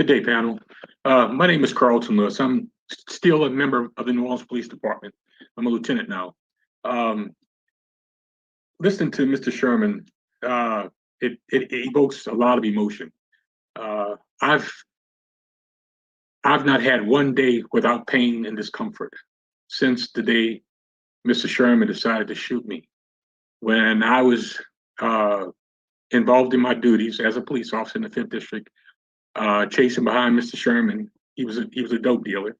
Good day, panel. My name is Carlton Lewis. I'm still a member of the New Orleans Police Department. I'm a lieutenant now. Listening to Mr. Sherman, it evokes a lot of emotion. I've not had one day without pain and discomfort since the day Mr. Sherman decided to shoot me. When I was involved in my duties as a police officer in the 5th District, chasing behind Mr. Sherman. He was a dope dealer,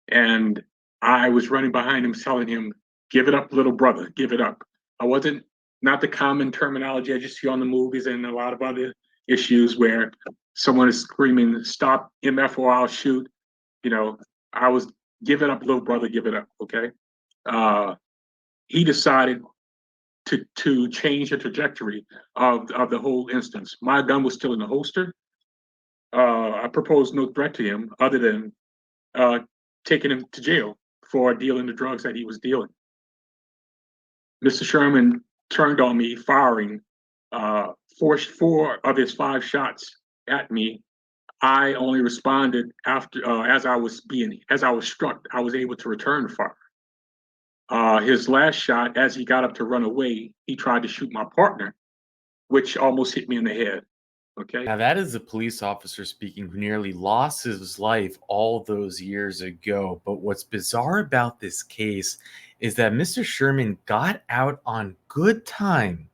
and I was running behind him, telling him, "Give it up, little brother, give it up." I wasn't not the common terminology I just see on the movies and a lot of other issues where someone is screaming, "Stop, MF, or I'll shoot." I was, "Give it up, little brother, give it up." Okay. He decided to change the trajectory of the whole instance. My gun was still in the holster. I proposed no threat to him other than taking him to jail for dealing the drugs that he was dealing. Mr. Sherman turned on me, firing four of his 5 shots at me. I only responded after as I was struck. I was able to return fire. His last shot, as he got up to run away, he tried to shoot my partner, which almost hit me in the head. Okay. Now that is a police officer speaking who nearly lost his life all those years ago. But what's bizarre about this case is that Mr. Sherman got out on good time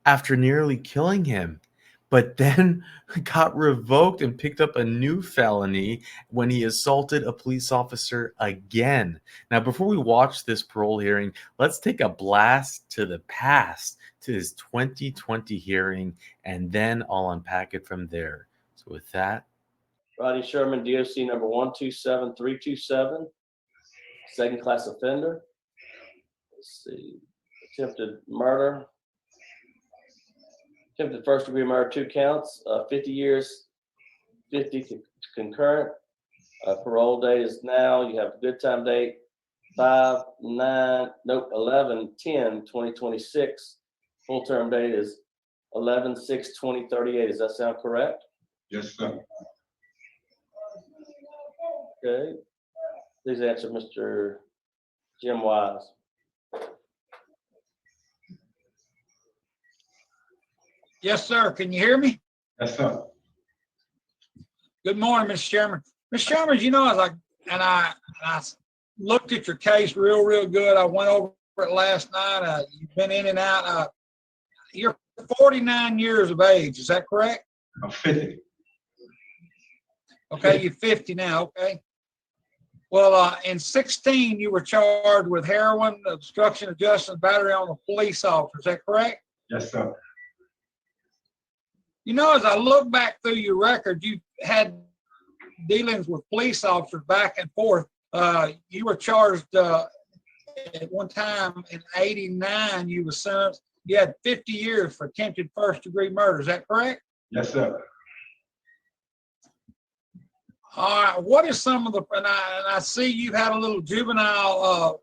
after nearly killing him, but then got revoked and picked up a new felony when he assaulted a police officer again. Now, before we watch this parole hearing, let's take a blast to the past, to his 2020 hearing, and then I'll unpack it from there. So with that, Rodney Sherman, DOC number 127327, second class offender. Let's see, attempted murder, attempted first degree murder, 2 counts, 50 years, 50 concurrent. Parole date is now. You have a good time date, 11/10/2026. Full term date is 11/6/2038. Does that sound correct? Yes, sir. Okay. Please answer, Mr. Jim Wise. Yes, sir. Can you hear me? Yes, sir. Good morning, Mr. Chairman. Mr. Chairman, I looked at your case real good. I went over it last night. You've been in and out. You're 49 years of age. Is that correct? I'm 50. Okay, you're 50 now. Okay. Well, in 16, you were charged with heroin, obstruction of justice, battery on a police officer. Is that correct? Yes, sir. As I look back through your record, you had dealings with police officers back and forth. You were charged at one time in '89. You were sentenced. You had 50 years for attempted first degree murder. Is that correct? Yes, sir. All right. What is some of the? And I see you had a little juvenile,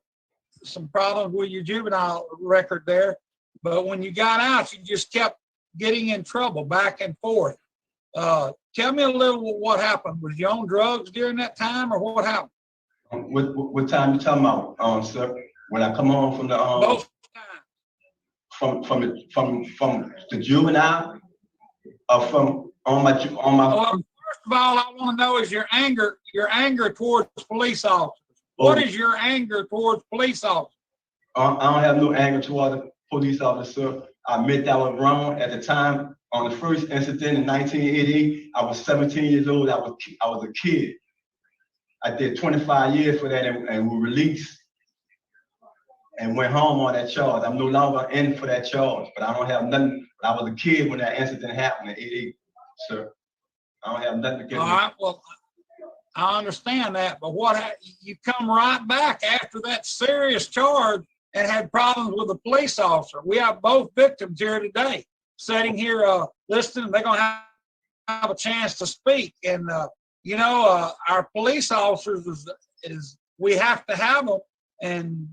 some problems with your juvenile record there. But when you got out, you just kept getting in trouble back and forth. Tell me a little what happened. Was you on drugs during that time, or what happened? What time you talking about, sir? When I come home from the Both times. from the juvenile, or from on my. Well, first of all, I want to know is your anger towards police officers. What is your anger towards police officers? I don't have no anger toward the police officer. I admit that I was wrong at the time. On the first incident in 1988, I was 17 years old. I was a kid. I did 25 years for that and was released and went home on that charge. I'm no longer in for that charge, but I don't have nothing. I was a kid when that incident happened in '88, sir. I don't have nothing to get. All right. Well, I understand that, but you come right back after that serious charge and had problems with a police officer. We have both victims here today, sitting here listening. They're going to have a chance to speak, and our police officers is we have to have them. And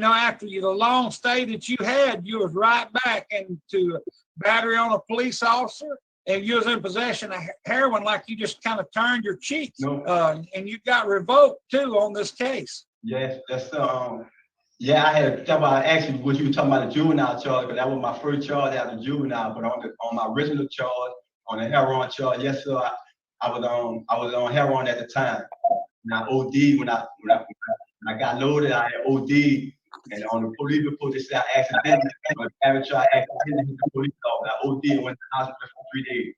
after the long stay that you had, you was right back into battery on a police officer and you was in possession of heroin, like you just kind of turned your cheeks. No. And you got revoked too on this case. Yes, that's yeah, I had that's why I asked you what you were talking about the juvenile charge, because that was my first charge out of juvenile. But on my original charge, on the heroin charge, yes sir, I was on heroin at the time. And I OD'd when I got loaded, I had OD'd, and on the police report they said I accidentally, on the amateur, I accidentally hit the police officer. I OD'd and went to the hospital for 3 days.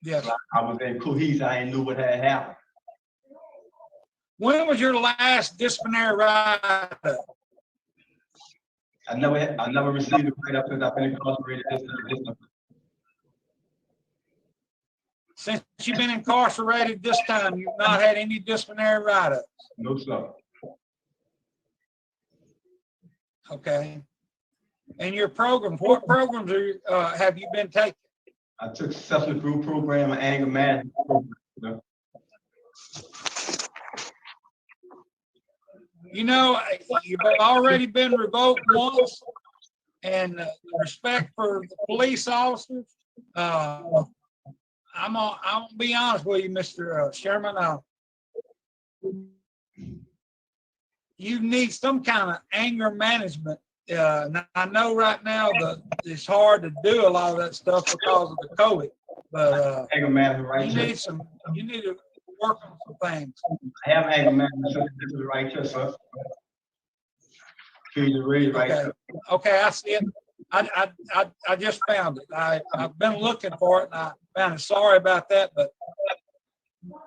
Yes. So I was in cohesive, I ain't knew what had happened. When was your last disciplinary write-up? I never received a write-up since I've been incarcerated. Since you've been incarcerated this time, you've not had any disciplinary write-ups? No, sir. Okay. And your programs, what programs have you been taking? I took substance abuse program and anger management program. You know, you've already been revoked once, and respect for the police officers. I'm gonna be honest with you, Mr. Sherman. You need some kind of anger management. Now, I know right now that it's hard to do a lot of that stuff because of the COVID, but Anger management, right? you need to work on some things. I have anger management. This is right here, sir. Feel the read right Okay. here. Okay, I see it. I just found it. I've been looking for it, and I found it. Sorry about that, but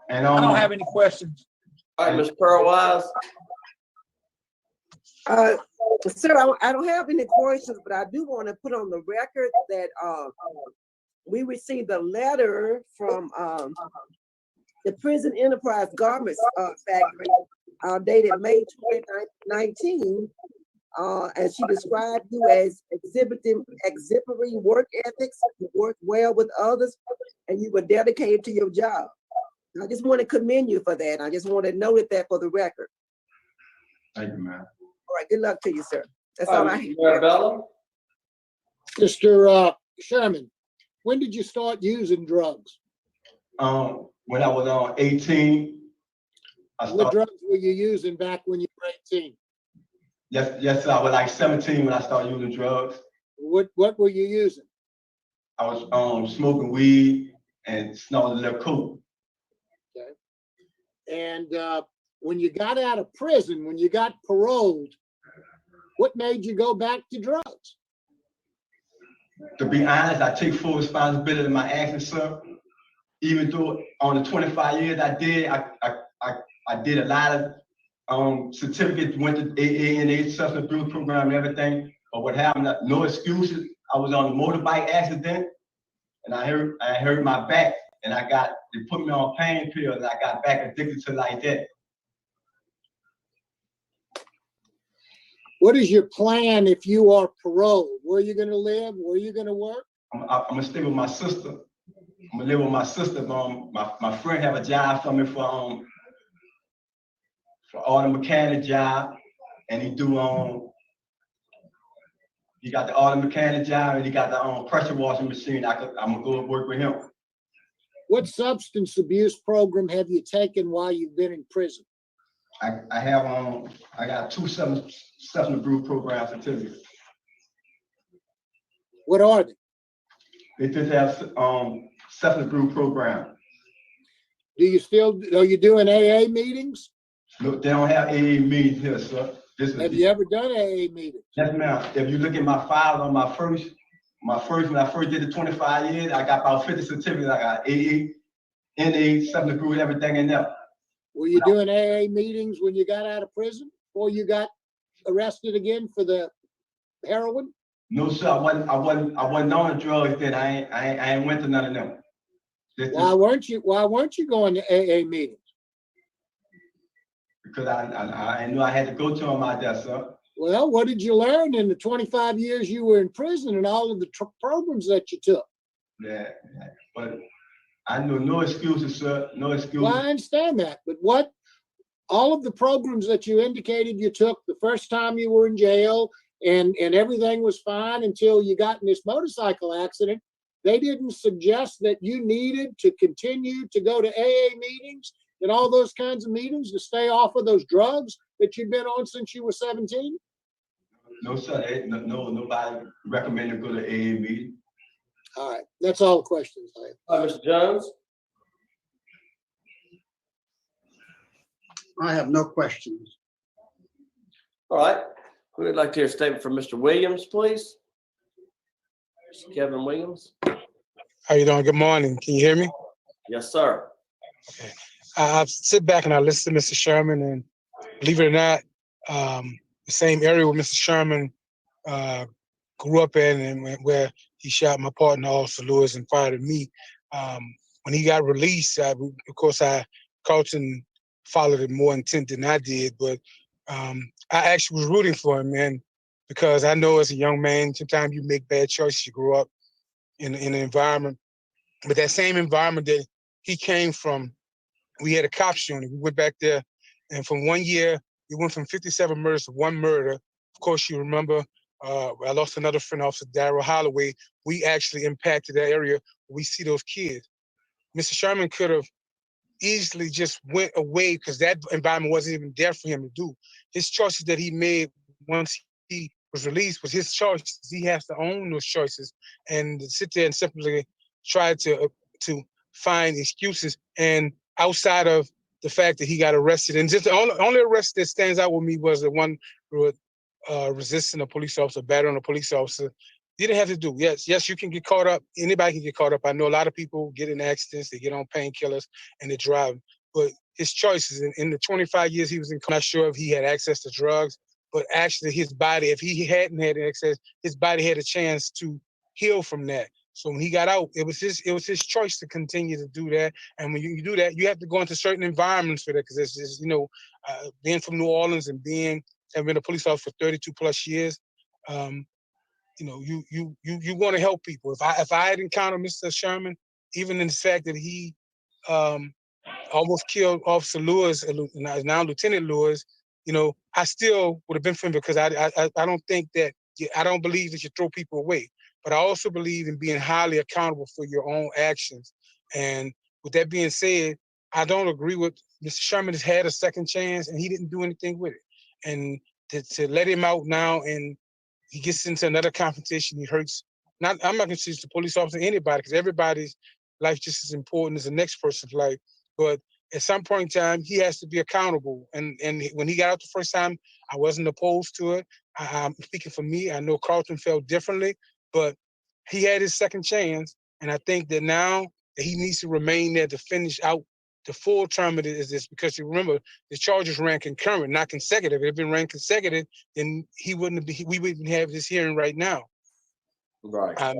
And I don't have any questions. All right, Ms. Pearl Wise. Sir, I don't have any questions, but I do want to put on the record that we received a letter from the Prison Enterprise Garments Factory dated May 2019, and she described you as exhibiting exemplary work ethics, you work well with others, and you were dedicated to your job. I just want to commend you for that. I just want to note that for the record. Thank you, man. All right, good luck to you, sir. That's all I have. Marabella. Mr. Sherman, when did you start using drugs? When I was 18, I What started. drugs were you using back when you were 18? Yes, sir. I was like 17 when I started using drugs. What were you using? I was smoking weed and snorting a little coke. And when you got out of prison, when you got paroled, what made you go back to drugs? To be honest, I take full responsibility of my actions, sir. Even though on the 25 years I did, I did a lot of certificates, went to AA substance abuse program and everything. But what happened? No excuses. I was on a motorbike accident, and I hurt my back, and they put me on pain pills, and I got back addicted to like that. What is your plan if you are paroled? Where are you going to live? Where are you going to work? I'm gonna stay with my sister. I'm gonna live with my sister. My friend have a job for me for auto mechanic job, and he got the auto mechanic job, and he got the pressure washing machine. I'm gonna go work with him. What substance abuse program have you taken while you've been in prison? I got 2 substance abuse program certificates. What are they? They just have substance abuse program. Are you doing AA meetings? Look, they don't have AA meetings here, sir. Have you ever done AA meetings? Yes, ma'am. If you look at my file on my first, when I first did the 25 years, I got about 50 certificates. I got AA, NA, substance abuse, everything in there. Were you doing AA meetings when you got out of prison or you got arrested again for the heroin? No, sir. I wasn't on the drugs then. I ain't went to none of them. Why weren't you going to AA meetings? Because I knew I had to go to them out there, sir. Well, what did you learn in the 25 years you were in prison and all of the programs that you took? Yeah, but I know no excuses, sir. No excuses. Well, I understand that, but all of the programs that you indicated you took the first time you were in jail and everything was fine until you got in this motorcycle accident, they didn't suggest that you needed to continue to go to AA meetings and all those kinds of meetings to stay off of those drugs that you've been on since you were 17? No, sir. Nobody recommended go to AA meeting. All right, that's all the questions I have. All right, Mr. Jones? I have no questions. All right. We would like to hear a statement from Mr. Williams, please. Mr. Kevin Williams? How you doing? Good morning. Can you hear me? Yes, sir. I sit back and I listen to Mr. Sherman, and believe it or not, the same area where Mr. Sherman grew up in and where he shot my partner, Officer Lewis, and fired me. When he got released, of course, Carlton followed it more intent than I did, but I actually was rooting for him, man, because I know as a young man, sometimes you make bad choices. You grow up in an environment, but that same environment that he came from, we had a cops unit. We went back there, and from 1 year, we went from 57 murders to 1 murder. Of course, you remember, I lost another friend, Officer Darrell Holloway. We actually impacted that area. We see those kids. Mr. Sherman could have easily just went away because that environment wasn't even there for him to do. His choices that he made once he was released was his choices. He has to own those choices, and to sit there and simply try to find excuses. And outside of the fact that he got arrested, and just the only arrest that stands out with me was the one with resisting a police officer, battering a police officer. You didn't have to do. Yes, you can get caught up. Anybody can get caught up. I know a lot of people get in accidents, they get on painkillers, and they drive. But his choices in the 25 years he was in, I'm not sure if he had access to drugs, but actually his body, if he hadn't had access, his body had a chance to heal from that. So when he got out, it was his choice to continue to do that. And when you do that, you have to go into certain environments for that, because it's just, being from New Orleans and having been a police officer for 32 plus years, you want to help people. If I had encountered Mr. Sherman, even in the fact that he almost killed Officer Lewis, now Lieutenant Lewis, I still would have been for him, because I don't think that, I don't believe that you throw people away. But I also believe in being highly accountable for your own actions. And with that being said, I don't agree with Mr. Sherman has had a second chance and he didn't do anything with it. And to let him out now and he gets into another confrontation, he hurts. I'm not going to say it's the police officer, anybody, because everybody's life just as important as the next person's life. But at some point in time, he has to be accountable. And when he got out the first time, I wasn't opposed to it. I'm speaking for me. I know Carlton felt differently, but he had his second chance. And I think that now that he needs to remain there to finish out the full term of this, because you remember the charges ran concurrent, not consecutive. If it had been ran consecutive, then we wouldn't have this hearing right now. Right. I'm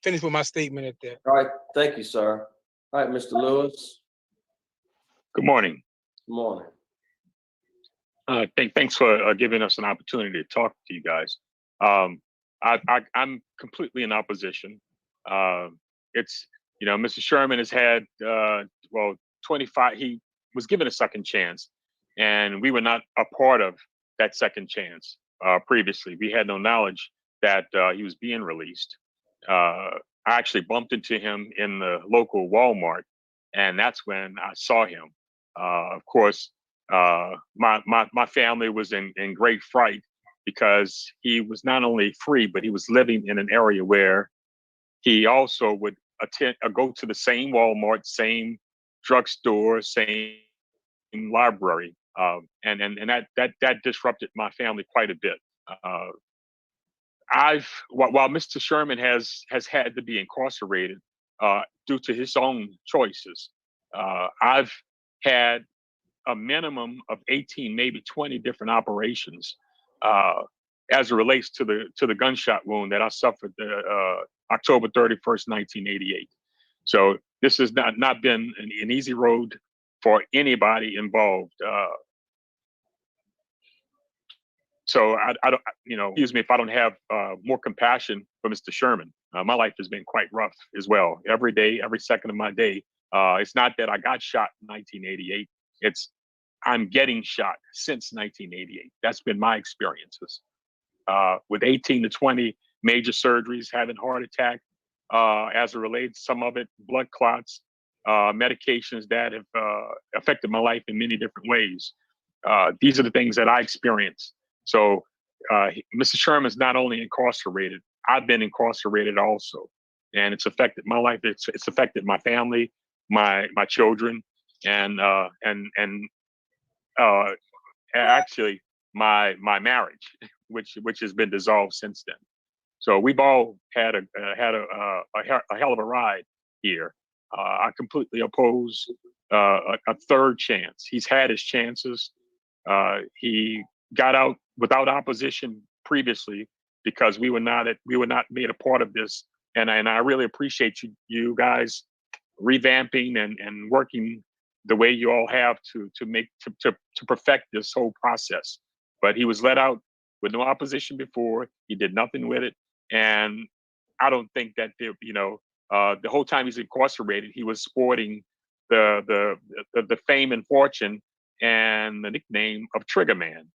finished with my statement at that. All right. Thank you, sir. All right, Mr. Lewis. Good morning. Good morning. Thanks for giving us an opportunity to talk to you guys. I'm completely in opposition. Mr. Sherman has had, 25, he was given a second chance, and we were not a part of that second chance previously. We had no knowledge that he was being released. I actually bumped into him in the local Walmart, and that's when I saw him. Of course, my family was in great fright, because he was not only free, but he was living in an area where he also would go to the same Walmart, same drugstore, same library, and that disrupted my family quite a bit. While Mr. Sherman has had to be incarcerated due to his own choices, I've had a minimum of 18, maybe 20 different operations as it relates to the gunshot wound that I suffered October 31st, 1988. So this has not been an easy road for anybody involved. So I don't, excuse me if I don't have more compassion for Mr. Sherman. My life has been quite rough as well. Every day, every second of my day. It's not that I got shot in 1988. It's I'm getting shot since 1988. That's been my experiences. With 18 to 20 major surgeries, having heart attack, as it relates, some of it blood clots, medications that have affected my life in many different ways. These are the things that I experienced. So Mr. Sherman's not only incarcerated, I've been incarcerated also. And it's affected my life. It's affected my family, my children, and actually my marriage, which has been dissolved since then. So we've all had a hell of a ride here. I completely oppose a third chance. He's had his chances. He got out without opposition previously because we were not made a part of this. And I really appreciate you guys revamping and working the way you all have to perfect this whole process. But he was let out with no opposition before. He did nothing with it, and I don't think that the whole time he's incarcerated, he was sporting the fame and fortune and the nickname of Trigger Man.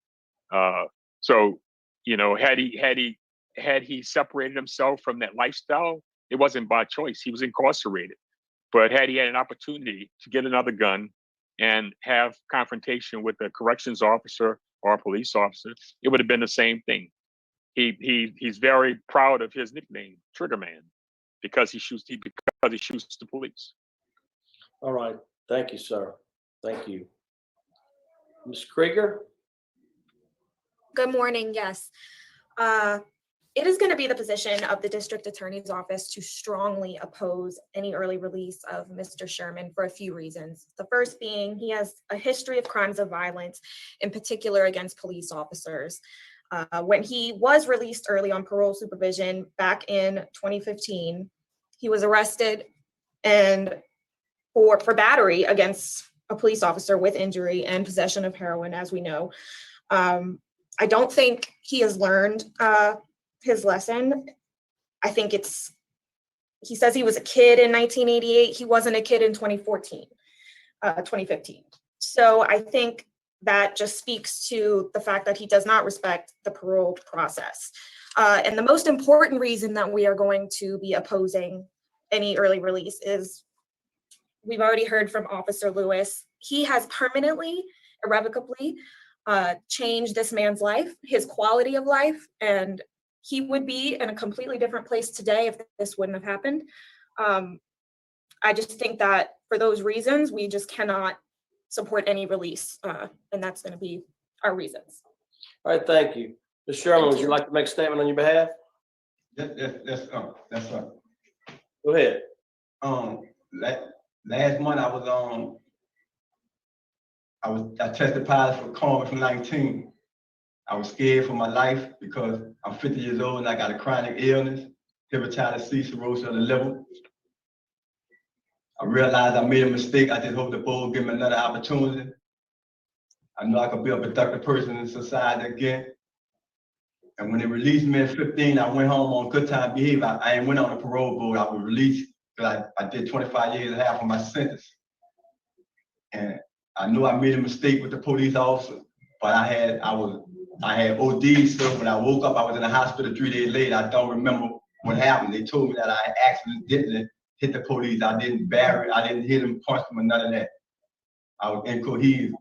So had he separated himself from that lifestyle, it wasn't by choice. He was incarcerated. But had he had an opportunity to get another gun and have confrontation with a corrections officer or a police officer, it would have been the same thing. He's very proud of his nickname, Trigger Man, because he shoots the police. All right. Thank you, sir. Thank you. Ms. Krieger? Good morning. Yes. It is going to be the position of the district attorney's office to strongly oppose any early release of Mr. Sherman for a few reasons. The first being he has a history of crimes of violence, in particular against police officers. When he was released early on parole supervision back in 2015, he was arrested and for battery against a police officer with injury and possession of heroin, as we know. I don't think he has learned his lesson. I think he says he was a kid in 1988. He wasn't a kid in 2015. So I think that just speaks to the fact that he does not respect the parole process. And the most important reason that we are going to be opposing any early release is, we've already heard from Officer Lewis, he has permanently, irrevocably changed this man's life, his quality of life, and he would be in a completely different place today if this wouldn't have happened. I just think that for those reasons, we just cannot support any release, and that's going to be our reasons. All right, thank you. Ms. Sherman, would you like to make a statement on your behalf? That's right. Go ahead. Last month I tested positive for COVID-19. I was scared for my life because I'm 50 years old and I got a chronic illness, hepatitis C, cirrhosis of the liver. I realized I made a mistake. I just hope the board give me another opportunity. I know I could be a productive person in society again. And when they released me at 15, I went home on good time behavior. I ain't went on a parole board. I was released because I did 25 years and a half of my sentence. And I knew I made a mistake with the police officer, but I had OD, so when I woke up, I was in the hospital 3 days later. I don't remember what happened. They told me that I accidentally hit the police. I didn't bury, I didn't hit them, punch them, or none of that. I was incoherent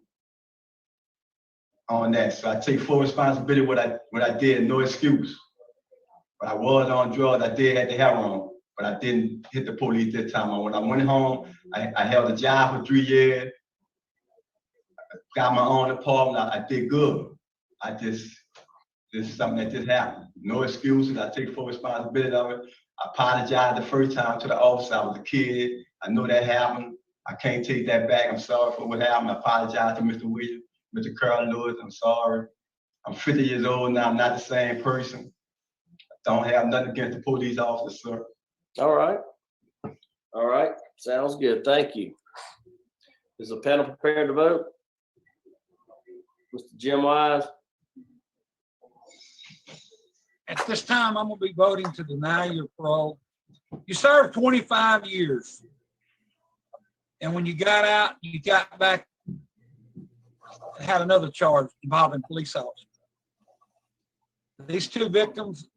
on that. So I take full responsibility what I did, no excuse. But I was on drugs. I did have the heroin, but I didn't hit the police this time. When I went home, I held a job for 3 years. Got my own apartment. I did good. This is something that just happened. No excuses. I take full responsibility of it. I apologized the first time to the officer. I was a kid. I know that happened. I can't take that back. I'm sorry for what happened. I apologize to Mr. Williams, Mr. Carl Lewis. I'm sorry. I'm 50 years old now. I'm not the same person. I don't have nothing against the police officer, sir. All right. All right. Sounds good. Thank you. Is the panel prepared to vote? Mr. Jim Wise? At this time, I'm going to be voting to deny your parole. You served 25 years. And when you got out, you got back and had another charge involving police officers. These two victims,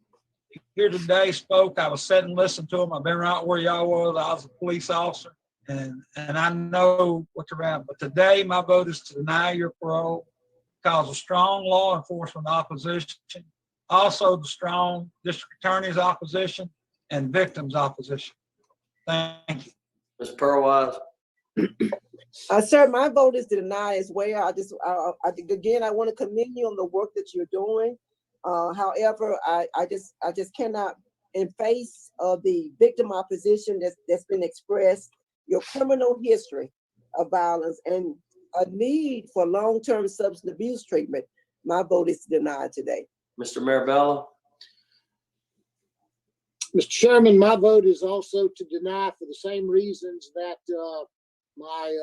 here today spoke. I was sitting and listening to them. I've been right where y'all was. I was a police officer, and I know what you're around. But today, my vote is to deny your parole because of strong law enforcement opposition, also the strong district attorney's opposition and victims' opposition. Thank you. Ms. Pearl Sir, my vote is to deny as well. I think again, I want to commend you on the work that you're doing. However, I just cannot, in face of the victim opposition that's been expressed, your criminal history of violence and a need for long-term substance abuse treatment, my vote is to deny today. Mr. Marabella? Mr. Chairman, my vote is also to deny for the same reasons that my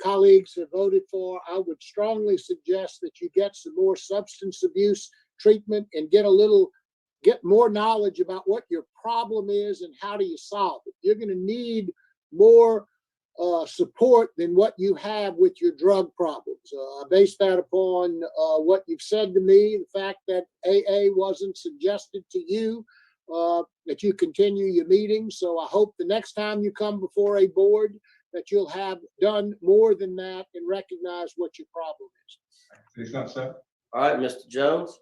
colleagues have voted for. I would strongly suggest that you get some more substance abuse treatment and get more knowledge about what your problem is and how do you solve it. You're going to need more support than what you have with your drug problems. I base that upon what you've said to me, the fact that AA wasn't suggested to you, that you continue your meetings. So I hope the next time you come before a board that you'll have done more than that and recognize what your problem is. Say something, sir. All right, Mr. Jones?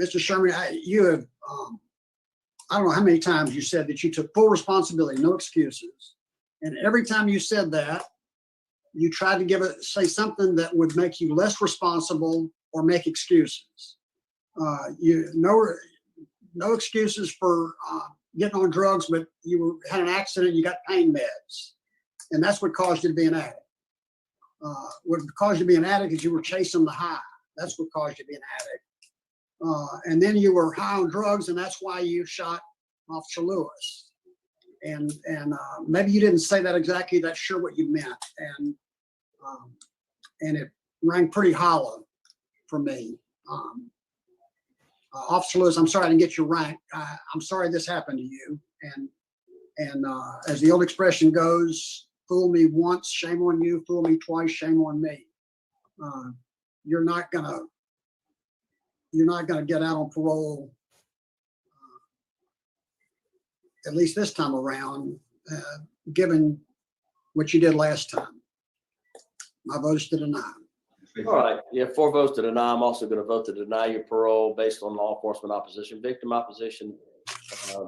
Mr. Sherman, you have, I don't know how many times you said that you took full responsibility, no excuses. And every time you said that, you tried to say something that would make you less responsible or make excuses. No excuses for getting on drugs, but you had an accident, you got pain meds. And that's what caused you to be an addict. What caused you to be an addict is you were chasing the high. That's what caused you to be an addict. And then you were high on drugs, and that's why you shot Officer Lewis. And maybe you didn't say that exactly. That's sure what you meant. And it rang pretty hollow for me. Officer Lewis, I'm sorry I didn't get your rank. I'm sorry this happened to you. And as the old expression goes, fool me once, shame on you. Fool me twice, shame on me. You're not gonna get out on parole, at least this time around, given what you did last time. My vote is to deny. All right, yeah, 4 votes to deny. I'm also going to vote to deny your parole based on law enforcement opposition, victim opposition,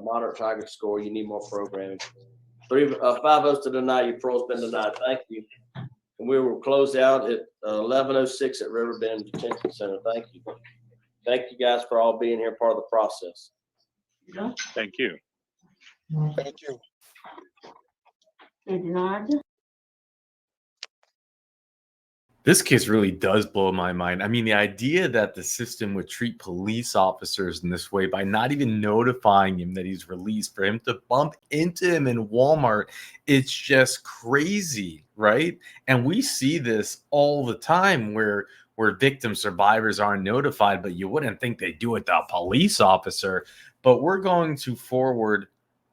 moderate target score. You need more programming. 5 votes to deny your parole's been denied. Thank you. And we will close out at 11:06 at Riverbend Detention Center. Thank you. Thank you guys for all being here, part of the process. Thank you. Thank you. This case really does blow my mind. I mean, the idea that the system would treat police officers in this way by not even notifying him that he's released, for him to bump into him in Walmart, it's just crazy, right? And we see this all the time where victim survivors aren't notified, but you wouldn't think they do it to a police officer. But we're going to forward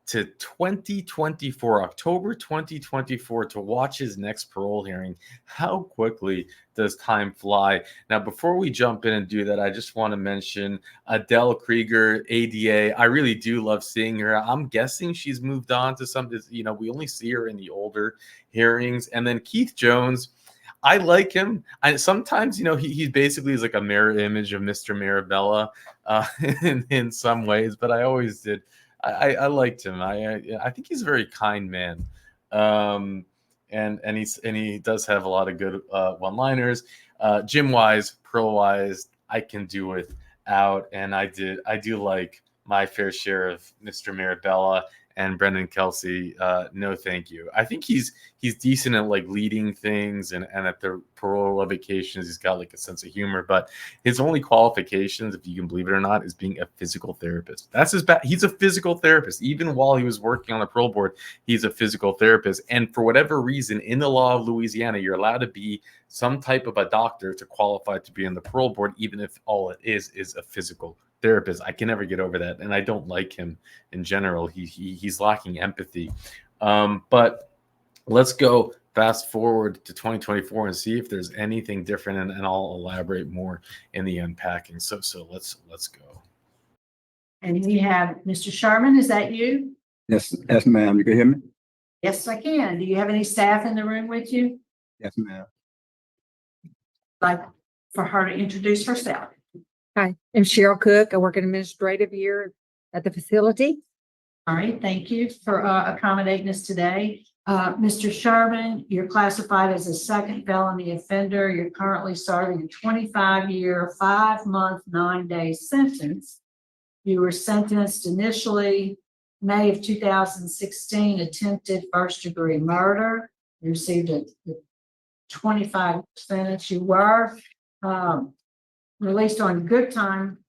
to 2024, October 2024, to watch his next parole hearing. How quickly does time fly? Now, before we jump in and do that, I just want to mention Adele Krieger, ADA. I really do love seeing her. I'm guessing she's moved on to something, we only see her in the older hearings. And then Keith Jones, I like him. Sometimes, he basically is like a mirror image of Mr. Marabella in some ways, but I always did. I liked him. I think he's a very kind man, and he does have a lot of good one-liners. Gym wise, pro wise, I can do without, and I do like my fair share of Mr. Marabella and Brendan Kelsey. No, thank you. I think he's decent at like leading things, and at the parole revocations, he's got like a sense of humor. But his only qualifications, if you can believe it or not, is being a physical therapist. That's his he's a physical therapist. Even while he was working on the parole board, he's a physical therapist. And for whatever reason, in the law of Louisiana, you're allowed to be some type of a doctor to qualify to be in the parole board, even if all it is a physical therapist. I can never get over that, and I don't like him in general. He's lacking empathy. But let's go fast forward to 2024 and see if there's anything different, and I'll elaborate more in the unpacking. So let's go. And we have Mr. Sherman, is that you? Yes, ma'am. You can hear me? Yes, I can. Do you have any staff in the room with you? Yes, ma'am. Like for her to introduce herself. Hi, I'm Cheryl Cook. I work in administrative here at the facility. All right, thank you for accommodating us today. Mr. Sherman, you're classified as a second felony offender. You're currently serving a 25-year, 5-month, 9-day sentence. You were sentenced initially May of 2016, attempted first-degree murder. You received a 25 sentence. You were released on good time.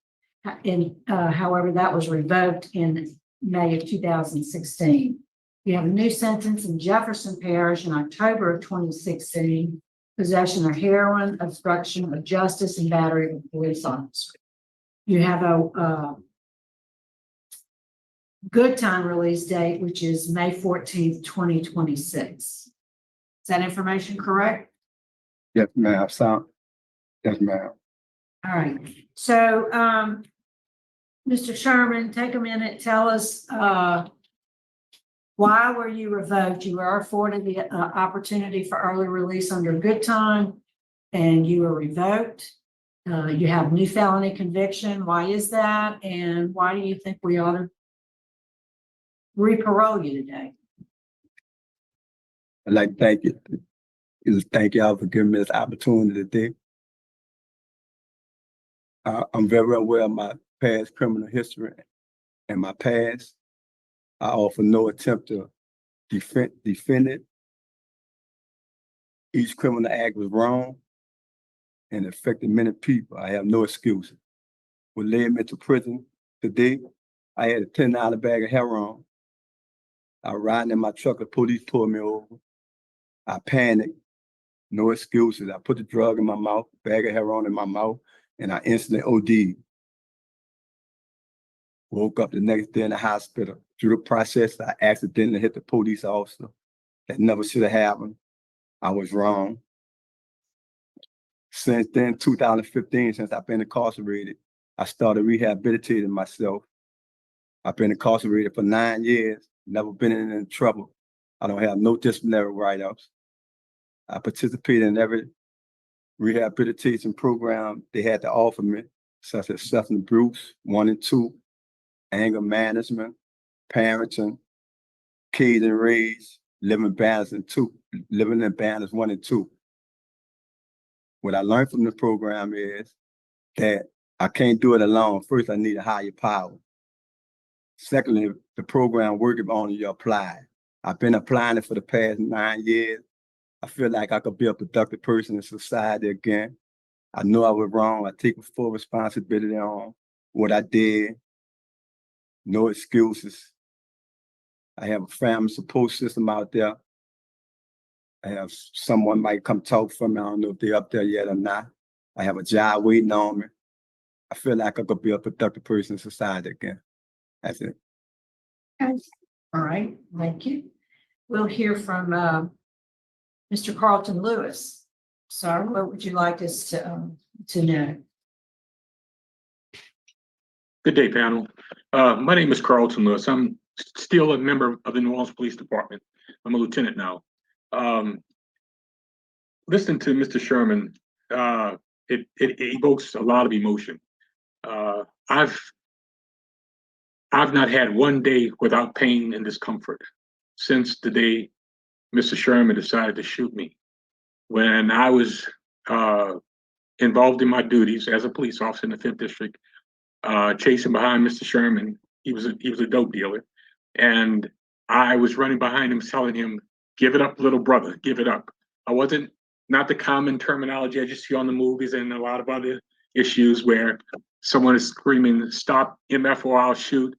However, that was revoked in May of 2016. You have a new sentence in Jefferson Parish in October of 2016, possession of heroin, obstruction of justice, and battery of a police officer. You have a good time release date, which is May 14th, 2026. Is that information correct? Yes, ma'am. Yes, ma'am. All right. So, Mr. Sherman, take a minute. Tell us why were you revoked? You were afforded the opportunity for early release under good time, and you were revoked. You have new felony conviction. Why is that? And why do you think we ought to re-parole you today? I'd like to thank you. Thank y'all for giving me this opportunity today. I'm very aware of my past criminal history and my past. I offer no attempt to defend it. Each criminal act was wrong and affected many people. I have no excuses. What led me to prison today, I had a $10 bag of heroin. I was riding in my truck, the police pulled me over. I panicked, no excuses. I put the drug in my mouth, bag of heroin in my mouth, and I instantly OD'd. Woke up the next day in the hospital. Through the process, I accidentally hit the police officer. That never should have happened. I was wrong. Since then, 2015, since I've been incarcerated, I started rehabilitating myself. I've been incarcerated for 9 years, never been in any trouble. I don't have no disciplinary write-ups. I participated in every rehabilitation program they had to offer me, such as substance abuse 1 and 2, anger management, parenting, kids and raise, living in balance 1 and 2. What I learned from the program is that I can't do it alone. First, I need a higher power. Secondly, the program works if only you apply. I've been applying it for the past 9 years. I feel like I could be a productive person in society again. I know I was wrong. I take full responsibility on what I did. No excuses. I have a family support system out there. I have someone might come talk for me. I don't know if they're up there yet or not. I have a job waiting on me. I feel like I could be a productive person in society again. That's it. Okay. All right. Thank you. We'll hear from Mr. Carlton Lewis. Sir, what would you like us to know? Good day, panel. My name is Carlton Lewis. I'm still a member of the New Orleans Police Department. I'm a lieutenant now. Listening to Mr. Sherman, it evokes a lot of emotion. I've not had one day without pain and discomfort since the day Mr. Sherman decided to shoot me. When I was involved in my duties as a police officer in the 5th District, chasing behind Mr. Sherman, he was a dope dealer, and I was running behind him, telling him, "Give it up, little brother, give it up." I wasn't, not the common terminology I just see on the movies and a lot of other issues where someone is screaming, "Stop, MF, or I'll shoot."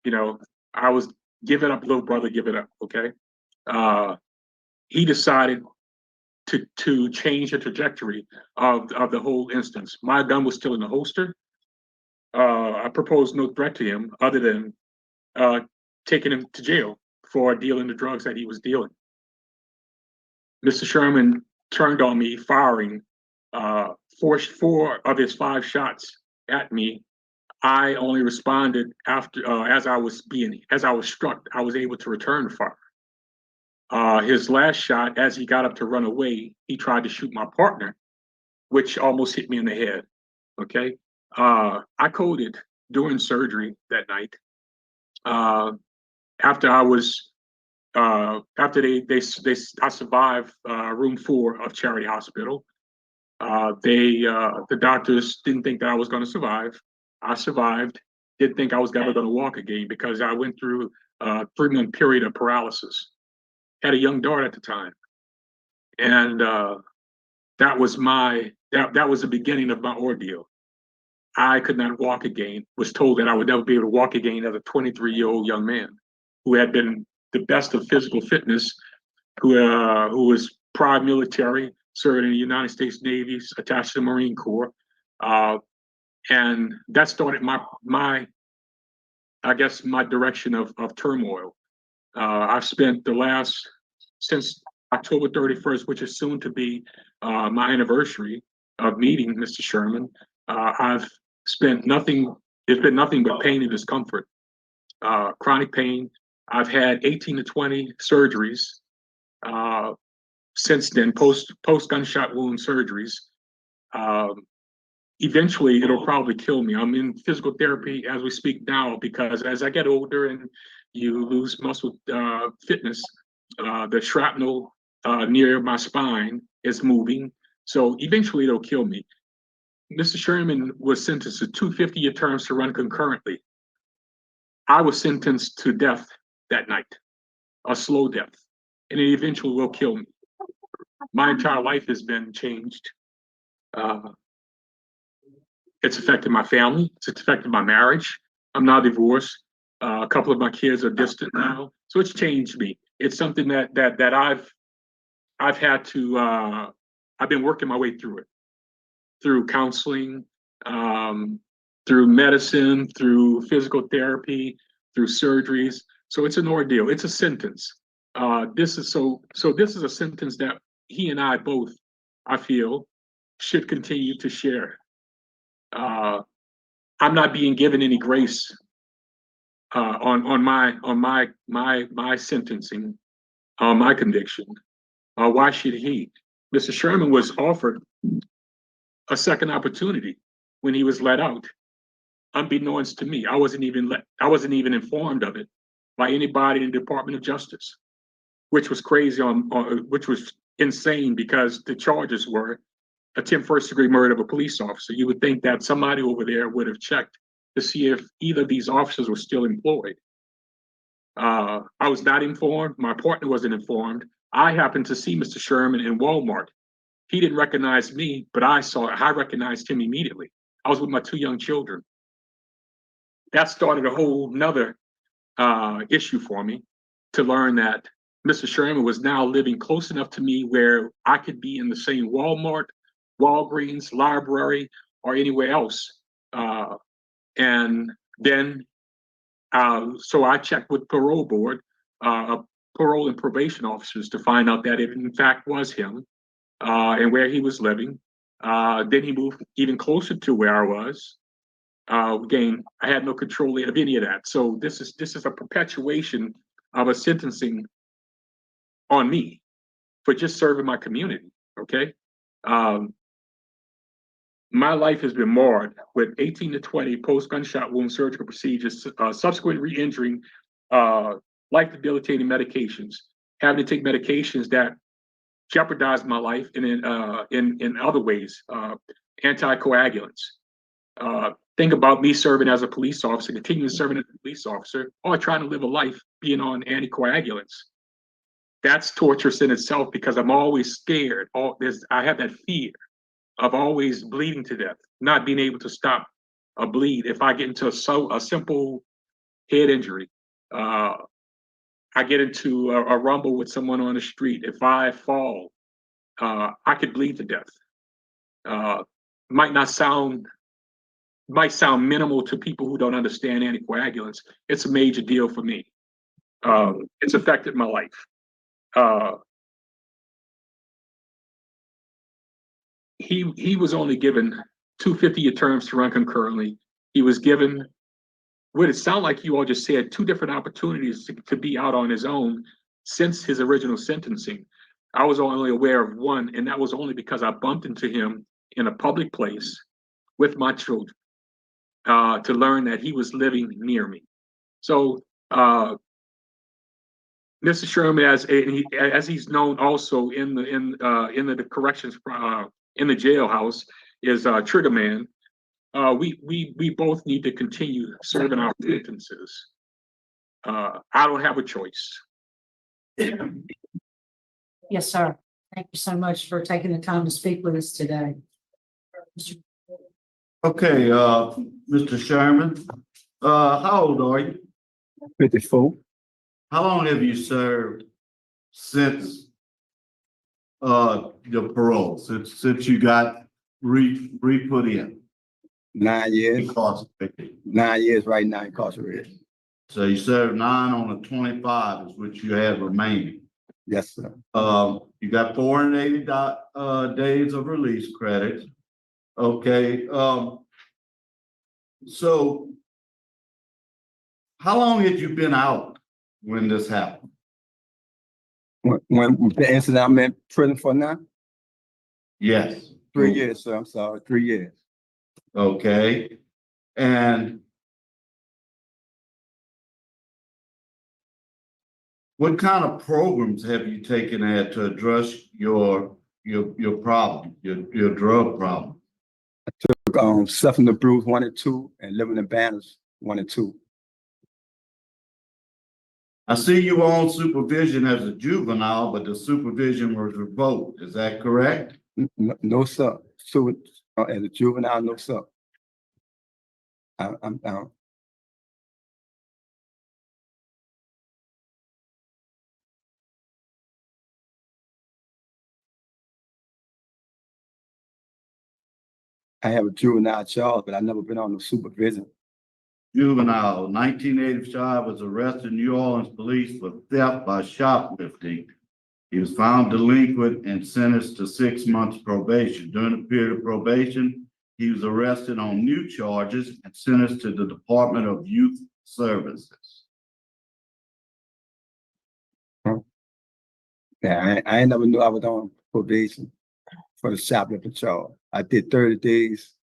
You know, I was, "Give it up, little brother, give it up." Okay. He decided to change the trajectory of the whole instance. My gun was still in the holster. I proposed no threat to him other than taking him to jail for dealing the drugs that he was dealing. Mr. Sherman turned on me, firing four of his 5 shots at me. I only responded after, as I was struck, I was able to return fire. His last shot, as he got up to run away, he tried to shoot my partner, which almost hit me in the head. Okay. I coded during surgery that night. After I was, after I survived room 4 of Charity Hospital. The doctors didn't think that I was going to survive. I survived. Didn't think I was ever going to walk again because I went through a 3-month period of paralysis. Had a young daughter at the time, and that was the beginning of my ordeal. I could not walk again. Was told that I would never be able to walk again as a 23-year-old young man who had been the best of physical fitness, who was prior military, served in the United States Navy, attached to the Marine Corps, and that started my direction of turmoil. I've spent since October 31st, which is soon to be my anniversary of meeting Mr. Sherman. I've spent it's been nothing but pain and discomfort, chronic pain. I've had 18 to 20 surgeries since then, post gunshot wound surgeries. Eventually, it'll probably kill me. I'm in physical therapy as we speak now because as I get older and you lose muscle fitness, the shrapnel near my spine is moving. So eventually, it'll kill me. Mr. Sherman was sentenced to 2 50-year terms to run concurrently. I was sentenced to death that night, a slow death, and it eventually will kill me. My entire life has been changed. It's affected my family. It's affected my marriage. I'm now divorced. A couple of my kids are distant now, so it's changed me. It's something that I've had to. I've been working my way through it, through counseling, through medicine, through physical therapy, through surgeries. So it's an ordeal. It's a sentence. This is a sentence that he and I both, I feel, should continue to share. I'm not being given any grace on my sentencing, on my conviction. Why should he? Mr. Sherman was offered a second opportunity when he was let out, unbeknownst to me. I wasn't even informed of it by anybody in the Department of Justice, which was crazy which was insane because the charges were attempt first-degree murder of a police officer. You would think that somebody over there would have checked to see if either of these officers were still employed. I was not informed. My partner wasn't informed. I happened to see Mr. Sherman in Walmart. He didn't recognize me, but I recognized him immediately. I was with my 2 young children. That started a whole nother issue for me to learn that Mr. Sherman was now living close enough to me where I could be in the same Walmart, Walgreens, library, or anywhere else. And then, so I checked with parole board, parole and probation officers to find out that it in fact was him and where he was living. Then he moved even closer to where I was. Again, I had no control of any of that. So this is a perpetuation of a sentencing on me for just serving my community. Okay. My life has been marred with 18 to 20 post-gunshot wound surgical procedures, subsequent re-injuring, life-debilitating medications, having to take medications that jeopardized my life in other ways, anticoagulants. Think about me serving as a police officer, continuing serving as a police officer, or trying to live a life being on anticoagulants. That's torturous in itself because I'm always scared. I have that fear of always bleeding to death, not being able to stop a bleed. If I get into a simple head injury, I get into a rumble with someone on the street. If I fall, I could bleed to death. Might sound minimal to people who don't understand anticoagulants. It's a major deal for me. It's affected my life. he was only given 2 50-year terms to run concurrently. He was given what it sounded like you all just said, 2 different opportunities to be out on his own since his original sentencing. I was only aware of one, and that was only because I bumped into him in a public place with my children to learn that he was living near me. So Mr. Sherman, as he's known also in the corrections in the jailhouse, is Trigger Man. We both need to continue serving our sentences. I don't have a choice. Yes, sir. Thank you so much for taking the time to speak with us today. Okay, Mr. Sherman, how old are you? 54. How long have you served since your parole, since you got re-put in? 9 years. Incarcerated. 9 years right now incarcerated. So you served 9 on the 25 is what you have remaining. Yes, sir. You got 480 days of release credits. Okay. So how long had you been out when this happened? When the incident I'm in prison for now? Yes. 3 years, sir. I'm sorry, 3 years. Okay. And what kind of programs have you taken there to address your problem, your drug problem? Suffering the Bruise 1 and 2 and Living in Banners 1 and 2. I see you were on supervision as a juvenile, but the supervision was revoked. Is that correct? No, sir. So as a juvenile, no, sir. I'm down. I have a juvenile charge, but I've never been on no supervision. Juvenile, 1985, was arrested in New Orleans police for theft by shoplifting. He was found delinquent and sentenced to 6 months probation. During the period of probation, he was arrested on new charges and sentenced to the Department of Youth Services. Yeah, I never knew I was on probation for the shoplifting charge. I did 30 days,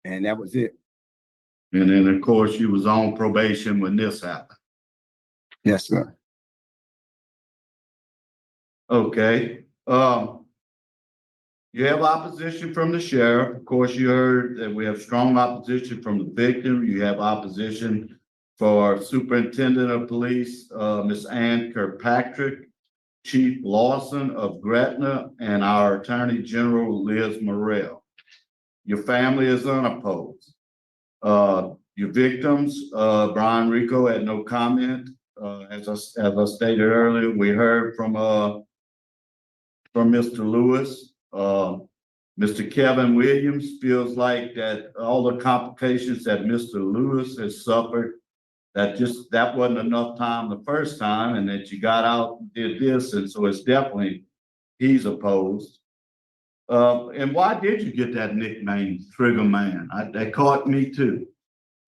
and that was it. And then, of course, you was on probation when this happened. Yes, sir. Okay. You have opposition from the sheriff. Of course, you heard that we have strong opposition from the victim. You have opposition for Superintendent of Police, Ms. Ann Kirkpatrick, Chief Lawson of Gretna, and our Attorney General, Liz Morrell. Your family is unopposed. Your victims, Brian Rico had no comment. As I stated earlier, we heard from Mr. Lewis. Mr. Kevin Williams feels like that all the complications that Mr. Lewis has suffered, that wasn't enough time the first time, and that you got out and did this, and so it's definitely he's opposed. And why did you get that nickname, Trigger Man? That caught me too.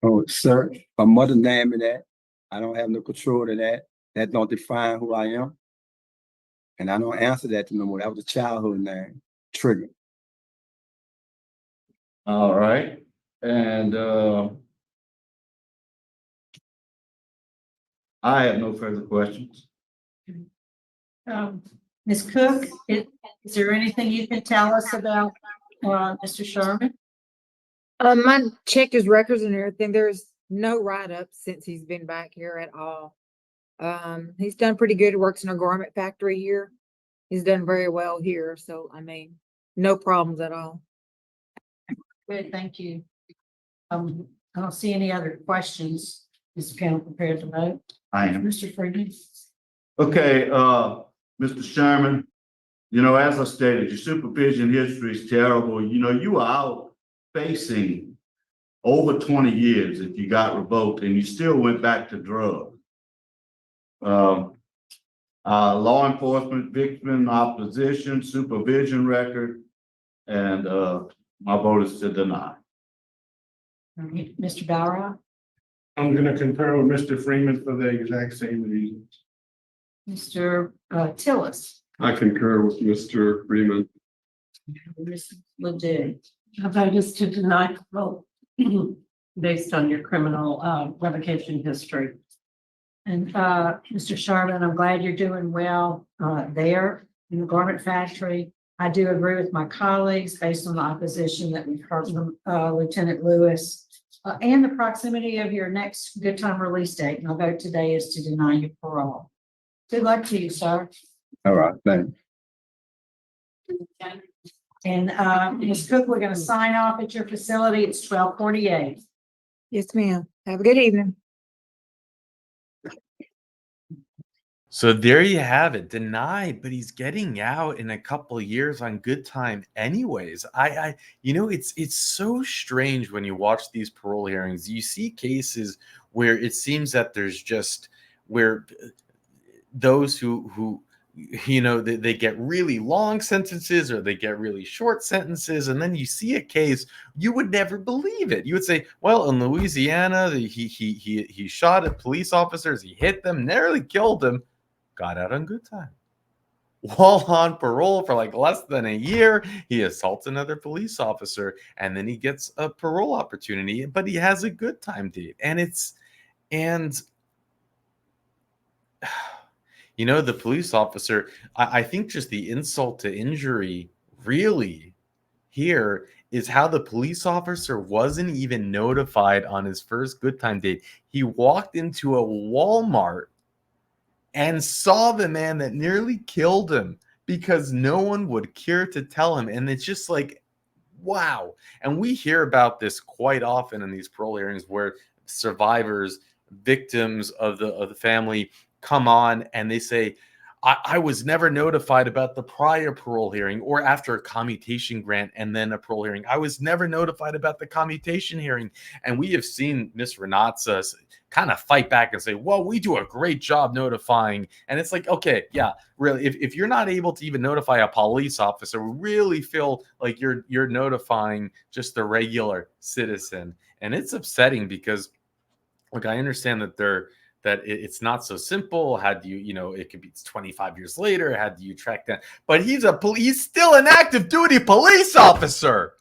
Oh, sir, my mother named me that. I don't have no control of that. That don't define who I am. And I don't answer that no more. That was a childhood name, Trigger. All right. And I have no further questions. Ms. Cook, is there anything you can tell us about Mr. Sherman? I checked his records and everything. There's no write-up since he's been back here at all. He's done pretty good. He works in a garment factory here. He's done very well here. So, I mean, no problems at all. Good, thank you. I don't see any other questions. Is the panel prepared to vote? I am. Mr. Friedman? Okay, Mr. Sherman, you know, as I stated, your supervision history is terrible. You know, you are out facing over 20 years if you got revoked and you still went back to drugs. Law enforcement, victim opposition, supervision record. and my vote is to deny. Mr. Bowra, I'm gonna concur with Mr. Freeman for the exact same reasons. Mr. Tillis, I concur with Mr. Freeman. Ms. Ledoux. I vote is to deny parole based on your criminal revocation history. And Mr. Sherman, I'm glad you're doing well there in the garment factory. I do agree with my colleagues based on the opposition that we've heard from Lieutenant Lewis and the proximity of your next good time release date. My vote today is to deny you parole. Good luck to you, sir. All right, thanks. And Ms. Cook, we're going to sign off at your facility. It's 12:48. Yes, ma'am. Have a good evening. So there you have it, denied, but he's getting out in a couple of years on good time anyways. It's so strange when you watch these parole hearings. You see cases where it seems that there's just where those who they get really long sentences or they get really short sentences, and then you see a case you would never believe it. You would say, well, in Louisiana, he shot at police officers, he hit them, nearly killed them, got out on good time. While on parole for like less than a year, he assaults another police officer, and then he gets a parole opportunity, but he has a good time date. The police officer, I think just the insult to injury really here is how the police officer wasn't even notified on his first good time date. He walked into a Walmart and saw the man that nearly killed him because no one would care to tell him. And it's just like, wow. And we hear about this quite often in these parole hearings where survivors, victims of the family come on and they say, I was never notified about the prior parole hearing, or after a commutation grant and then a parole hearing, I was never notified about the commutation hearing. And we have seen Ms. Renatza kind of fight back and say, well, we do a great job notifying. And it's like, okay, yeah, really, if you're not able to even notify a police officer, we really feel like you're notifying just the regular citizen. And it's upsetting because, look, I understand that it's not so simple. How do it could be 25 years later. How do you track that? But he's still an active duty police officer.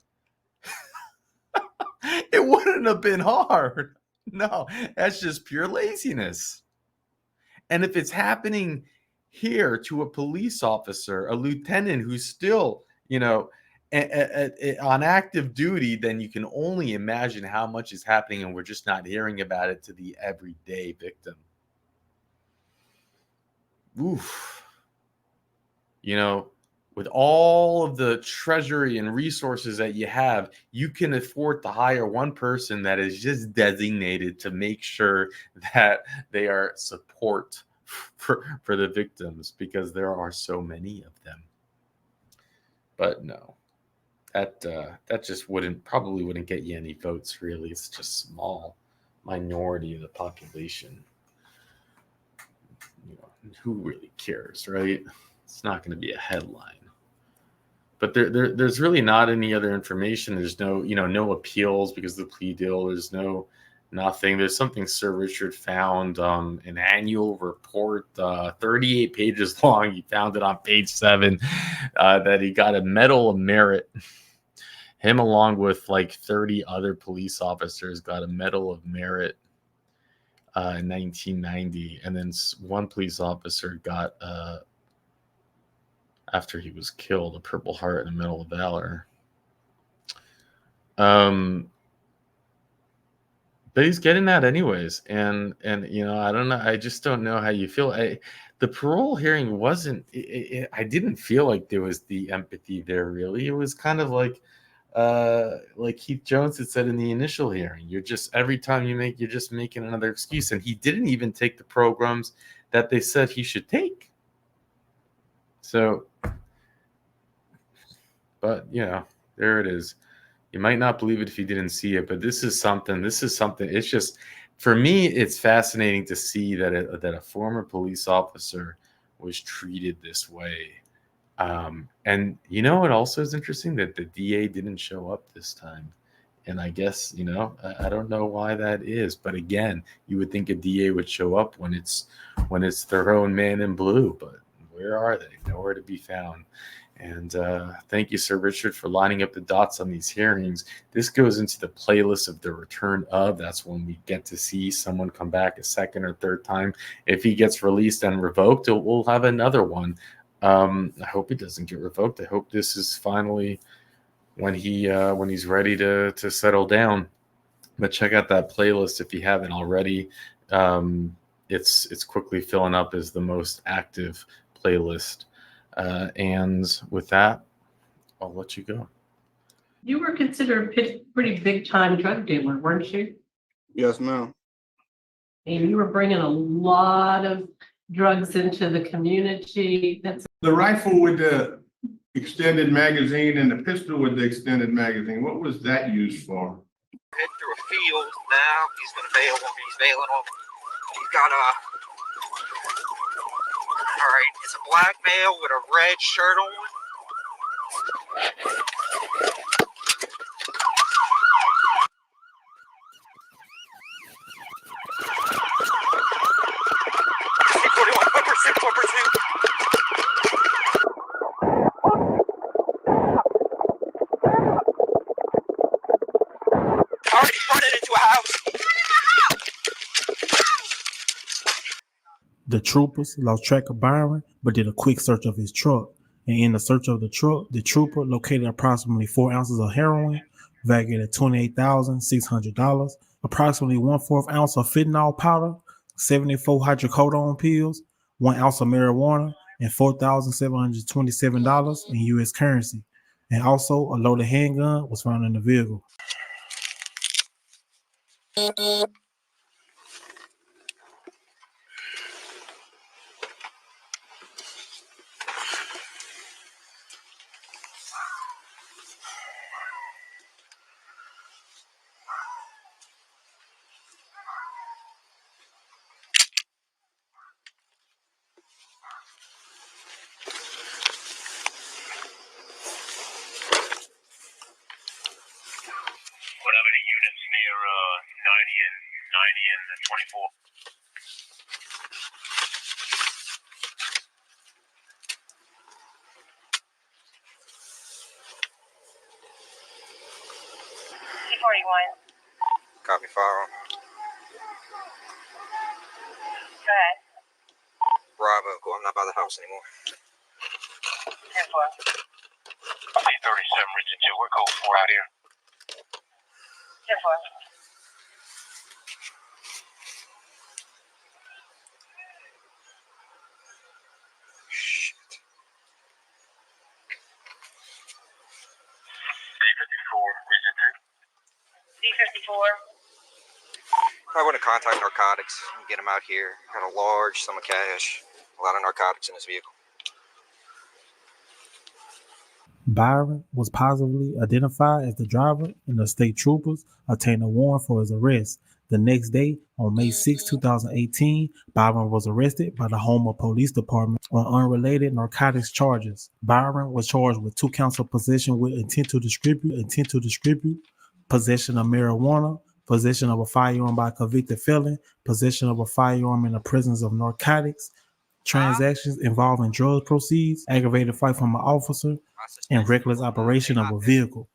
It wouldn't have been hard. No, that's just pure laziness. And if it's happening here to a police officer, a lieutenant who's still, on active duty, then you can only imagine how much is happening, and we're just not hearing about it to the everyday victim. Oof. With all of the treasury and resources that you have, you can afford to hire one person that is just designated to make sure that they are support for the victims, because there are so many of them. But no. That just probably wouldn't get you any votes, really. It's just a small minority of the population. Who really cares, right? It's not going to be a headline. But there's really not any other information. There's no appeals because of the plea deal. There's nothing. There's something Sir Richard found, an annual report, 38 pages long. He found it on page 7 that he got a Medal of Merit. Him, along with like 30 other police officers, got a Medal of Merit in 1990. And then one police officer got, after he was killed, a Purple Heart and a Medal of Valor. But he's getting that anyways. And I don't know. I just don't know how you feel. The parole hearing wasn't, I didn't feel like there was the empathy there, really. It was kind of like Keith Jones had said in the initial hearing, you're just, every time you're just making another excuse. And he didn't even take the programs that they said he should take. So, but there it is. You might not believe it if you didn't see it, but this is something. It's just, for me, it's fascinating to see that a former police officer was treated this way. And you know what also is interesting? That the DA didn't show up this time. And I guess, I don't know why that is. But again, you would think a DA would show up when it's their own man in blue. But where are they? Nowhere to be found. And thank you, Sir Richard, for lining up the dots on these hearings. This goes into the playlist of the return of. That's when we get to see someone come back a second or third time. If he gets released and revoked, we'll have another one. I hope he doesn't get revoked. I hope this is finally when he's ready to settle down. But check out that playlist if you haven't already. It's quickly filling up as the most active playlist. And with that, I'll let you go. You were considered a pretty big time drug dealer, weren't you? Yes, ma'am. And you were bringing a lot of drugs into the community. The rifle with the extended magazine and the pistol with the extended magazine, what was that used for? Head through a field now. He's going to bail on me. He's bailing on me. He's got all right, it's a black male with a red shirt on. Already running into a house. The troopers lost track of Byron, but did a quick search of his truck. And in the search of the truck, the trooper located approximately 4 ounces of heroin, valued at $28,600, approximately 1/4 ounce of fentanyl powder, 74 hydrocodone pills, 1 ounce of marijuana, and $4,727 in U.S. currency. And also, a loaded handgun was found in the vehicle. What how many units near 90 and 24? Copy, fire on. Go ahead. Bravo, cool. I'm not by the house anymore. 10-4. C-37 Region 2. We're code 4 out here. 10-4. Shit. C-54 Region 2. C-54. I want to contact narcotics and get them out here. Got a large sum of cash, a lot of narcotics in this vehicle. Byron was positively identified as the driver, and the state troopers obtained a warrant for his arrest. The next day, on May 6, 2018, Byron was arrested by the Homer Police Department on unrelated narcotics charges. Byron was charged with 2 counts of possession with intent to distribute, possession of marijuana, possession of a firearm by a convicted felon, possession of a firearm in the presence of narcotics, transactions involving drug proceeds, aggravated fight from an officer, and reckless operation of a vehicle.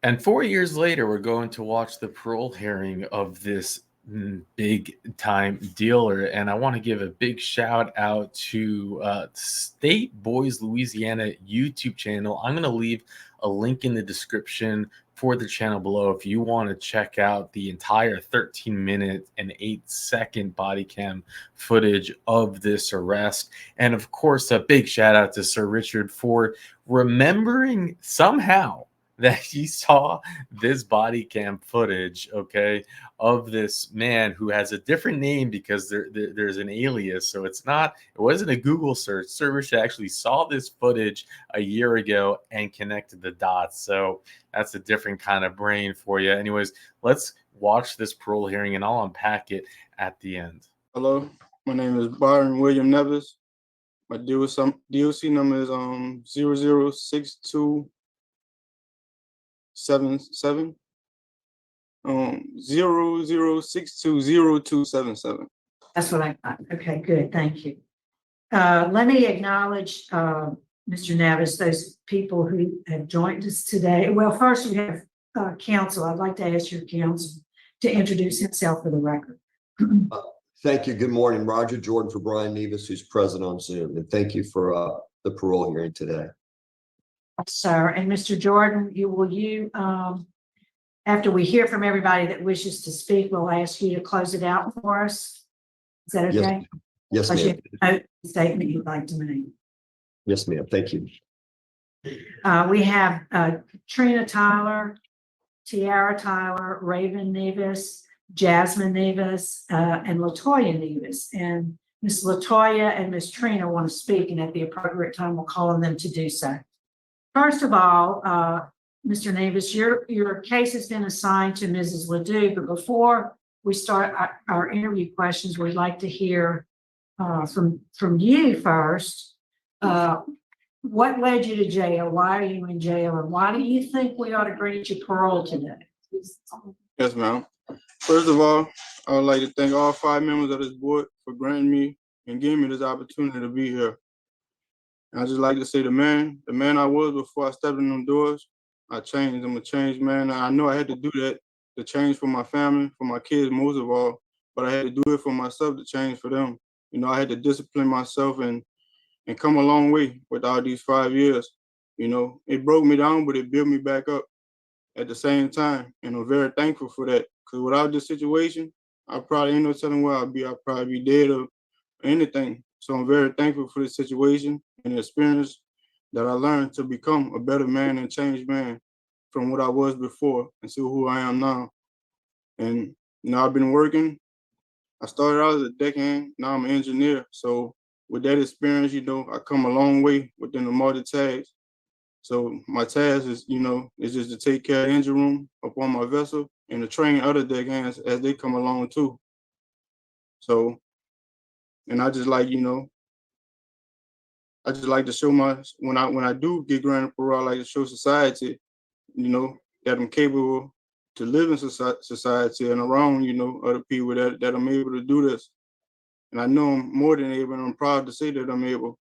And 4 years later, we're going to watch the parole hearing of this big time dealer. And I want to give a big shout out to State Boys Louisiana YouTube channel. I'm going to leave a link in the description for the channel below if you want to check out the entire 13-minute and 8-second body cam footage of this arrest. And of course, a big shout out to Sir Richard for remembering somehow that he saw this body cam footage, okay, of this man who has a different name because there's an alias. So it wasn't a Google search. Sir Richard actually saw this footage a year ago and connected the dots. So that's a different kind of brain for you. Anyways, let's watch this parole hearing and I'll unpack it at the end. Hello, my name is Byron William Nevis. My DOC number is 006277 00620277. That's what I got. Okay, good. Thank you. Let me acknowledge, Mr. Navis, those people who have joined us today. Well, first we have counsel. I'd like to ask your counsel to introduce himself for the record. Thank you. Good morning. Roger Jordan for Brian Nevis, who's present on Zoom. And thank you for the parole hearing today. Sir, and Mr. Jordan, after we hear from everybody that wishes to speak, we'll ask you to close it out for us. Is that okay? Yes, ma'am. A statement you'd like to make. Yes, ma'am. Thank you. We have Trina Tyler, Tiara Tyler, Raven Nevis, Jasmine Nevis, and Latoya Nevis. And Miss Latoya and Miss Trina want to speak, and at the appropriate time, we'll call on them to do so. First of all, Mr. Nevis, your case has been assigned to Mrs. Ledoux, but before we start our interview questions, we'd like to hear from you first. What led you to jail? Why are you in jail? And why do you think we ought to grant you parole today? Yes, ma'am. First of all, I would like to thank all 5 members of this board for granting me and giving me this opportunity to be here. And I just like to say the man I was before I stepped in them doors, I changed. I'm a changed man. I know I had to do that to change for my family, for my kids most of all, but I had to do it for myself to change for them. You know, I had to discipline myself and come a long way with all these 5 years. You know, it broke me down, but it built me back up at the same time. And I'm very thankful for that. Because without this situation, I probably ain't no telling where I'd be. I'd probably be dead or anything. So I'm very thankful for this situation and the experience that I learned to become a better man and changed man from what I was before and to who I am now. And you know, I've been working. I started out as a deckhand. Now I'm an engineer. So with that experience, you know, I come a long way within the multi-tags. So my task is, you know, is just to take care of the engine room up on my vessel and to train other deckhands as they come along too. So, and I just like, you know, I just like to show when I do get granted parole, I like to show society, you know, that I'm capable to live in society and around, you know, other people that I'm able to do this. And I know I'm more than able, and I'm proud to say that I'm able.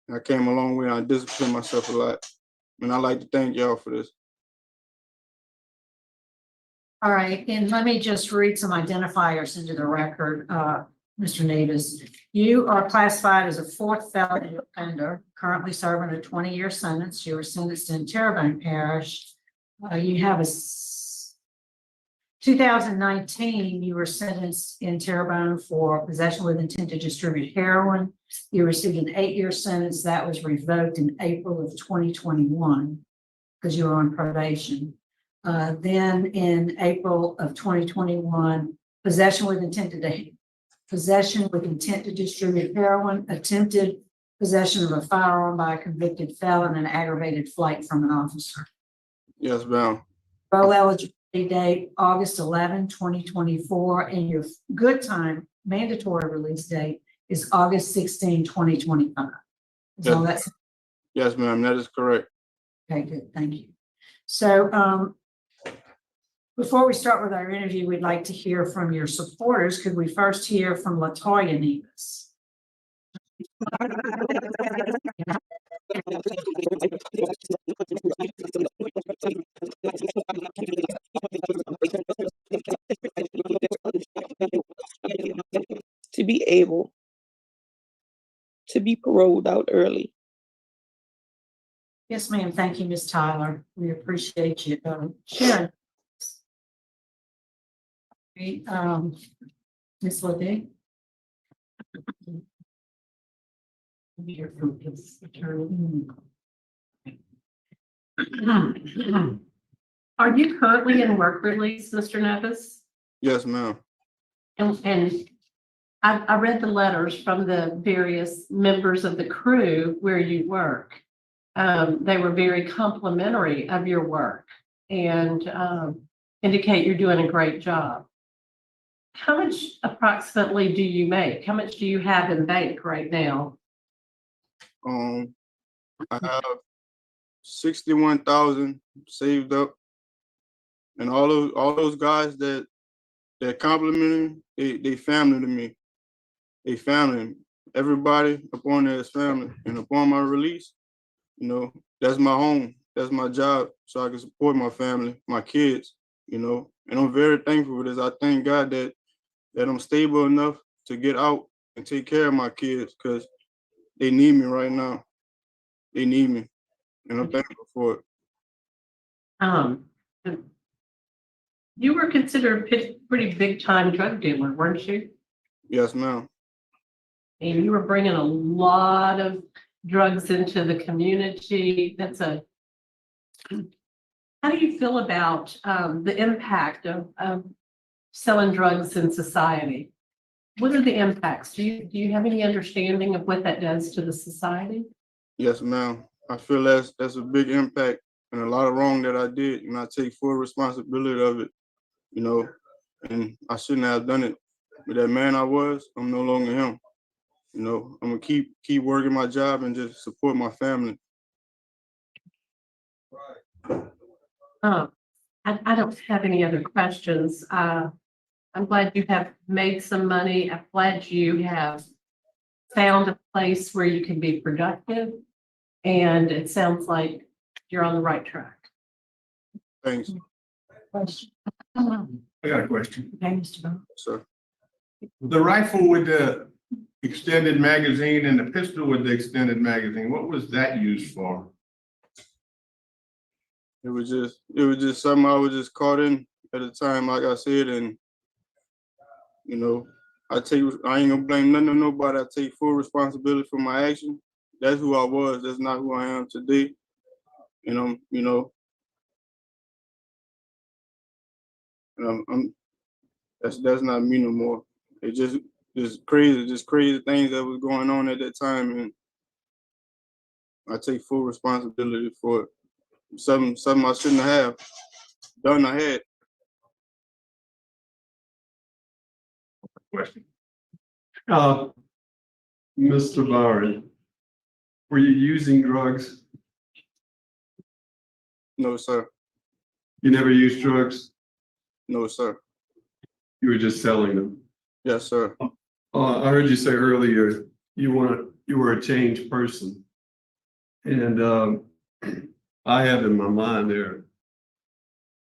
I came a long way and I disciplined myself a lot. And I like to thank y'all for this. All right, and let me just read some identifiers into the record, Mr. Nevis. You are classified as a 4th felony offender, currently serving a 20-year sentence. You were sentenced in Terrebonne Parish. You have a 2019, you were sentenced in Terrebonne for possession with intent to distribute heroin. You received an 8-year sentence that was revoked in April of 2021 because you were on probation. Then in April of 2021, possession with intent to distribute heroin, attempted possession of a firearm by a convicted felon, and aggravated flight from an officer. Yes, ma'am. Parole eligibility date, August 11, 2024, and your good time mandatory release date is August 16, 2025. So that's yes, ma'am, that is correct. okay, good, thank you. So before we start with our interview, we'd like to hear from your supporters. Could we first hear from Latoya Nevis? To be able to be paroled out early. Yes, ma'am. Thank you, Ms. Tyler. We appreciate you. Sharon. Ms. Ledoux. Are you currently in work release, Mr. Nevis? Yes, ma'am. And I read the letters from the various members of the crew where you work. They were very complimentary of your work and indicate you're doing a great job. How much approximately do you make? How much do you have in bank right now? I have 61,000 saved up, and all those guys that complimented me, they family to me. They family. Everybody upon there is family, and upon my release, you know, that's my home, that's my job, so I can support my family, my kids, you know. And I'm very thankful for this. I thank God that I'm stable enough to get out and take care of my kids, because they need me right now. They need me, and I'm thankful for it. You were considered a pretty big time drug dealer, weren't you? Yes, ma'am. And you were bringing a lot of drugs into the community. How do you feel about the impact of selling drugs in society? What are the impacts? Do you have any understanding of what that does to the society? Yes, ma'am. I feel that's a big impact and a lot of wrong that I did, and I take full responsibility of it, you know, and I shouldn't have done it. But that man I was, I'm no longer him. You know, I'm gonna keep working my job and just support my family. I don't have any other questions. I'm glad you have made some money. I'm glad you have found a place where you can be productive. And it sounds like you're on the right track. Thanks. Question. I got a question. Okay, Mr. Bowman. Sir. The rifle with the extended magazine and the pistol with the extended magazine, what was that used for? It was just something I was just caught in at the time, like I said, and you know, I ain't gonna blame nothing on nobody. I take full responsibility for my action. That's who I was. That's not who I am today. And you know, and that's not me no more. It just crazy things that was going on at that time, and I take full responsibility for it. Something I shouldn't have done. I had. Question. Mr. Byron, were you using drugs? No, sir. You never used drugs? No, sir. You were just selling them? Yes, sir. I heard you say earlier you were a changed person. And I have in my mind there,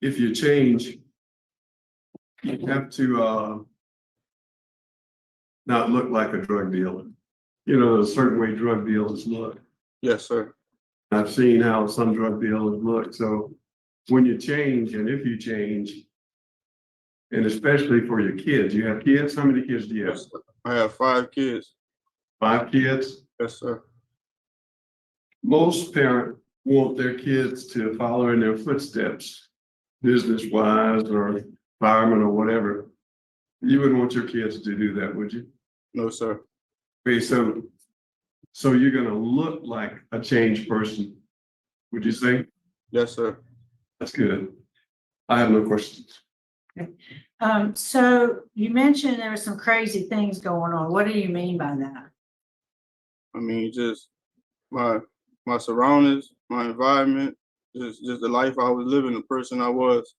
if you change, you have to not look like a drug dealer. You know, a certain way drug dealers look. Yes, sir. I've seen how some drug dealers look. So when you change, and if you change, and especially for your kids, you have kids? How many kids do you have? Yes, I have 5 kids. 5 kids? Yes, sir. Most parents want their kids to follow in their footsteps, business-wise or fireman or whatever. You wouldn't want your kids to do that, would you? No, sir. Okay, so you're gonna look like a changed person, would you say? Yes, sir. That's good. I have no questions. So you mentioned there were some crazy things going on. What do you mean by that? I mean, just my surroundings, my environment, just the life I was living, the person I was.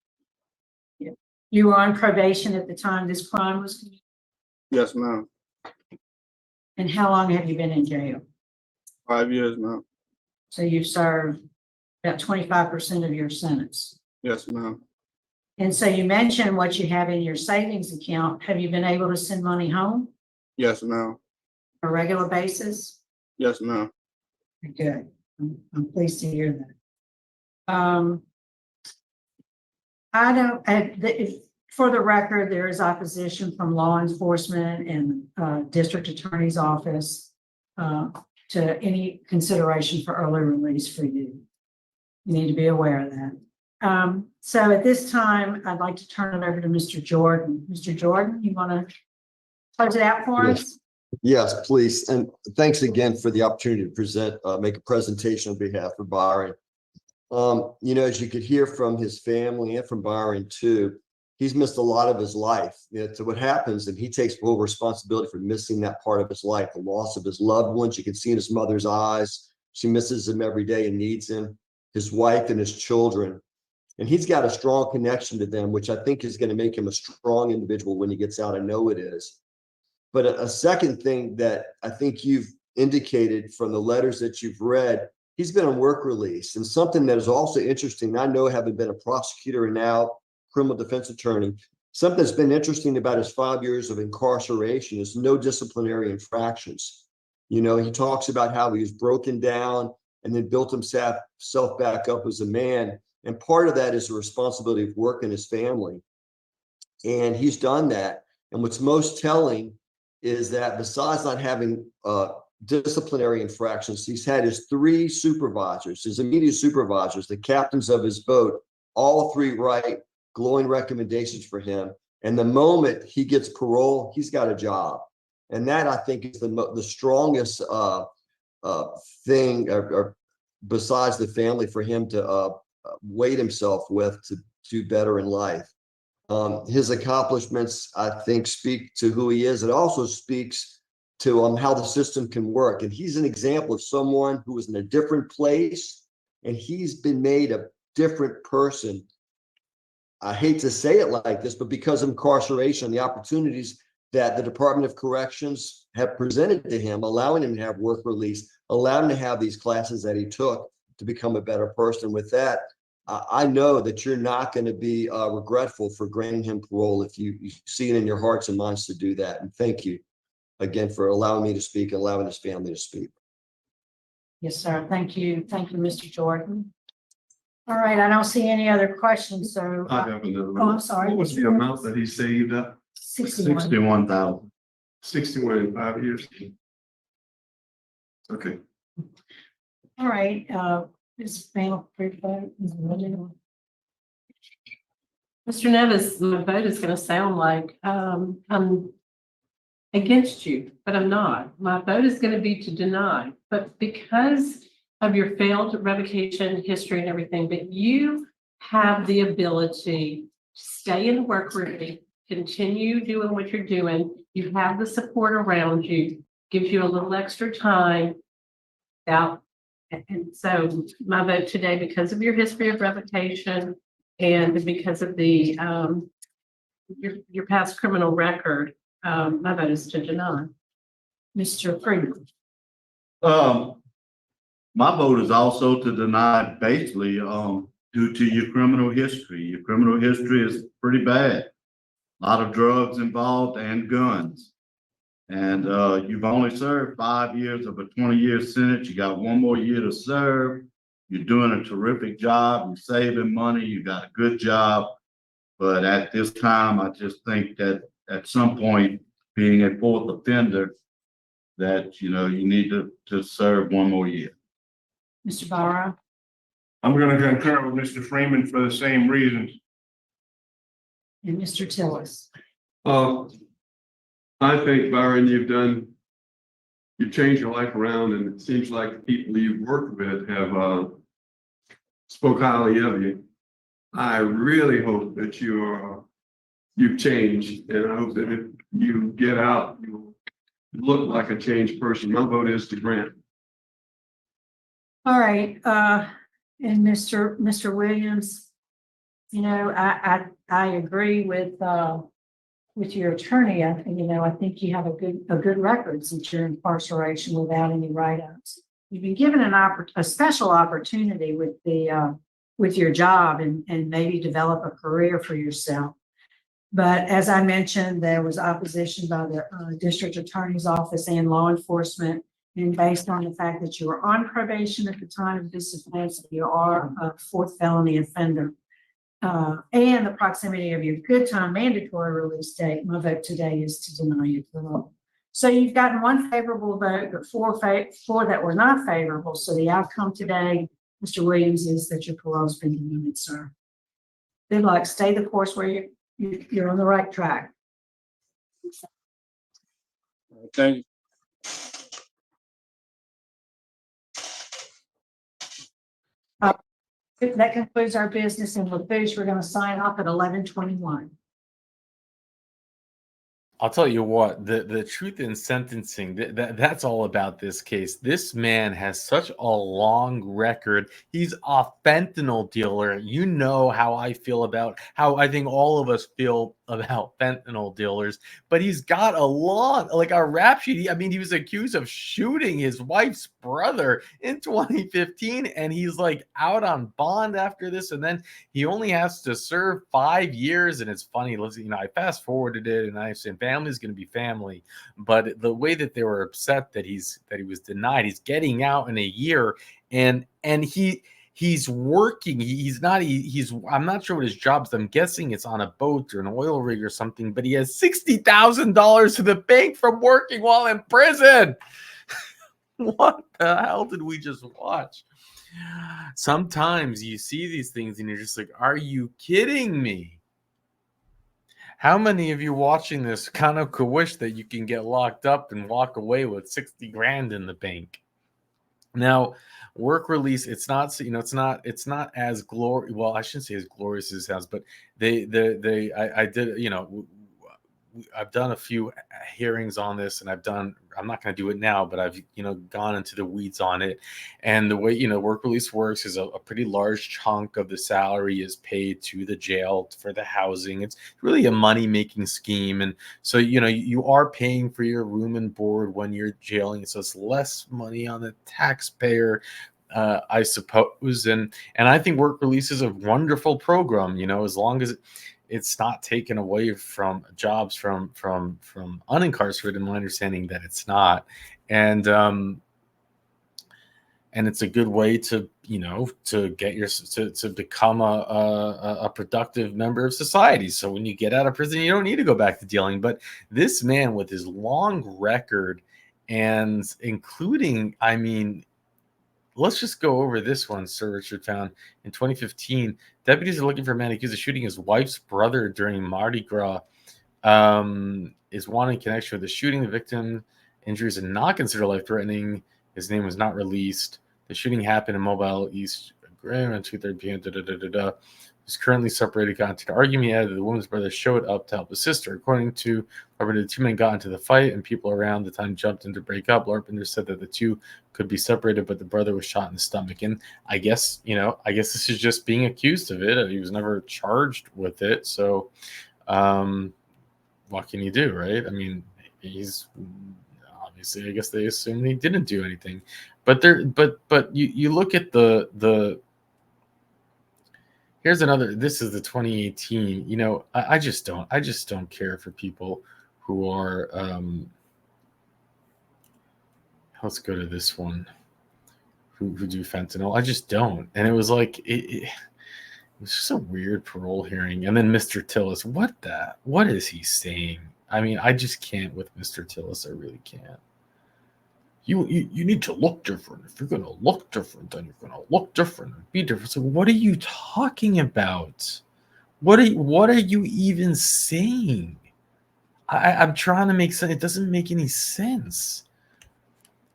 You were on probation at the time this crime was committed? Yes, ma'am. And how long have you been in jail? 5 years now. So you've served about 25% of your sentence. Yes, ma'am. And so you mentioned what you have in your savings account. Have you been able to send money home Yes, ma'am. on a regular basis? Yes, ma'am. Good. I'm pleased to hear that. For the record, there is opposition from law enforcement and district attorney's office to any consideration for early release for you. You need to be aware of that. So at this time, I'd like to turn it over to Mr. Jordan. Mr. Jordan, you want to close it out for us? Yes, please. And thanks again for the opportunity to present, make a presentation on behalf of Byron. You know, as you could hear from his family and from Byron too, he's missed a lot of his life. So what happens, and he takes full responsibility for missing that part of his life, the loss of his loved ones. You can see in his mother's eyes, she misses him every day and needs him, his wife and his children. And he's got a strong connection to them, which I think is going to make him a strong individual when he gets out. I know it is. But a second thing that I think you've indicated from the letters that you've read, he's been on work release. And something that is also interesting, I know having been a prosecutor and now criminal defense attorney, something that's been interesting about his 5 years of incarceration is no disciplinary infractions. You know, he talks about how he was broken down and then built himself back up as a man. And part of that is the responsibility of work and his family. And he's done that. And what's most telling is that besides not having disciplinary infractions, he's had his 3 supervisors, his immediate supervisors, the captains of his boat, all 3 write glowing recommendations for him. And the moment he gets parole, he's got a job. And that, I think, is the strongest thing, or besides the family, for him to weight himself with to do better in life. His accomplishments, I think, speak to who he is. It also speaks to how the system can work. And he's an example of someone who was in a different place, and he's been made a different person. I hate to say it like this, but because of incarceration, the opportunities that the Department of Corrections have presented to him, allowing him to have work release, allowing him to have these classes that he took to become a better person. With that, I know that you're not going to be regretful for granting him parole if you see it in your hearts and minds to do that. And thank you again for allowing me to speak and allowing his family to speak. Yes, sir. Thank you. Thank you, Mr. Jordan. All right, I don't see any other questions, so. I have another one. Oh, I'm sorry. What was the amount that he saved up? 61. 61,000. 61 in 5 years. Okay. All right, this panel. Mr. Nevis, my vote is going to sound like I'm against you, but I'm not. My vote is going to be to deny, but because of your failed revocation history and everything, but you have the ability to stay in the workroom, continue doing what you're doing. You have the support around you, gives you a little extra time out. And so my vote today, because of your history of revocation and because of the your past criminal record, my vote is to deny. Mr. Freeman. My vote is also to deny, basically, due to your criminal history. Your criminal history is pretty bad. A lot of drugs involved and guns. And you've only served 5 years of a 20-year sentence. You got 1 more year to serve. You're doing a terrific job. You're saving money. You got a good job. But at this time, I just think that at some point, being a 4th offender, that, you need to serve 1 more year. Mr. Barra. I'm going to concur with Mr. Freeman for the same reasons. And Mr. Tillis. I think, Byron, you've changed your life around, and it seems like the people you've worked with have spoke highly of you. I really hope that you've changed, and I hope that if you get out, you look like a changed person. My vote is to grant. All right, and Mr. Williams, I agree with your attorney. I think you have a good record since your incarceration without any write-ups. You've been given a special opportunity with your job and maybe develop a career for yourself. But as I mentioned, there was opposition by the district attorney's office and law enforcement. And based on the fact that you were on probation at the time of this offense, you are a 4th felony offender, and the proximity of your good time mandatory release date, my vote today is to deny you parole. So you've gotten 1 favorable vote, but 4 that were not favorable. So the outcome today, Mr. Williams, is that your parole has been denied, sir. Good luck. Stay the course where you're on the right track. Thank you. That concludes our business in LaFouche. We're going to sign off at 11:21. I'll tell you what, the truth in sentencing, that's all about this case. This man has such a long record. He's a fentanyl dealer. You know how I feel about, how I think all of us feel about fentanyl dealers, but he's got a long, like a rap sheet. I mean, he was accused of shooting his wife's brother in 2015, and he's like out on bond after this, and then he only has to serve 5 years. And it's funny, listen, I fast forwarded it, and I said family is going to be family, but the way that they were upset that he was denied, he's getting out in a year, and he's working. He's I'm not sure what his job is. I'm guessing it's on a boat or an oil rig or something, but he has $60,000 to the bank from working while in prison. What the hell did we just watch? Sometimes you see these things and you're just like, are you kidding me? How many of you watching this kind of could wish that you can get locked up and walk away with 60 grand in the bank? Now, work release, it's not, it's not as well, I shouldn't say as glorious as it has, but I did, I've done a few hearings on this, and I'm not going to do it now, but I've, gone into the weeds on it. And the way, work release works is a pretty large chunk of the salary is paid to the jail for the housing. It's really a money-making scheme. And so, you are paying for your room and board when you're jailing. So it's less money on the taxpayer, I suppose. And I think work release is a wonderful program, as long as it's not taken away from jobs from unincarcerated. My understanding that it's not, and it's a good way to to get to become a productive member of society. So when you get out of prison, you don't need to go back to dealing. But this man, with his long record, and including, I mean, let's just go over this one. Sir Richard found in 2015, deputies are looking for a man accused of shooting his wife's brother during Mardi Gras. Is wanted in connection with the shooting. The victim injuries are not considered life-threatening. His name was not released. The shooting happened in Mobile East around 2:30 p.m. He's currently separated. Got into the argument. He added the woman's brother showed up to help his sister. According to Larpenter, the two men got into the fight, and people around the time jumped in to break up. Larpenter said that the two could be separated, but the brother was shot in the stomach. And I guess this is just being accused of it. He was never charged with it. So, what can you do, right? I mean, he's obviously, I guess they assume he didn't do anything. But you look at the. Here's another. This is the 2018. I just don't care for people who are. Let's go to this one. Who do fentanyl? I just don't. And it was like it was just a weird parole hearing. And then Mr. Tillis, what is he saying? I mean, I just can't with Mr. Tillis. I really can't. You need to look different. If you're going to look different, then you're going to look different and be different. So what are you talking about? What are you even saying? I'm trying to make sense. It doesn't make any sense.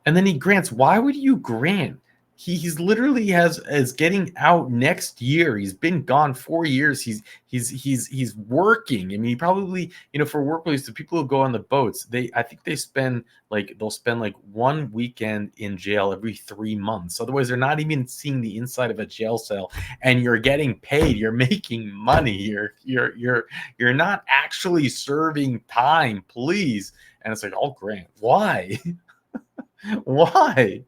And then he grants. Why would you grant? He's literally is getting out next year. He's been gone 4 years. He's working. I mean, he probably, for work release, the people who go on the boats, I think they'll spend like 1 weekend in jail every 3 months. Otherwise, they're not even seeing the inside of a jail cell. And you're getting paid. You're making money. You're not actually serving time, please. And it's like, I'll grant. Why? Why?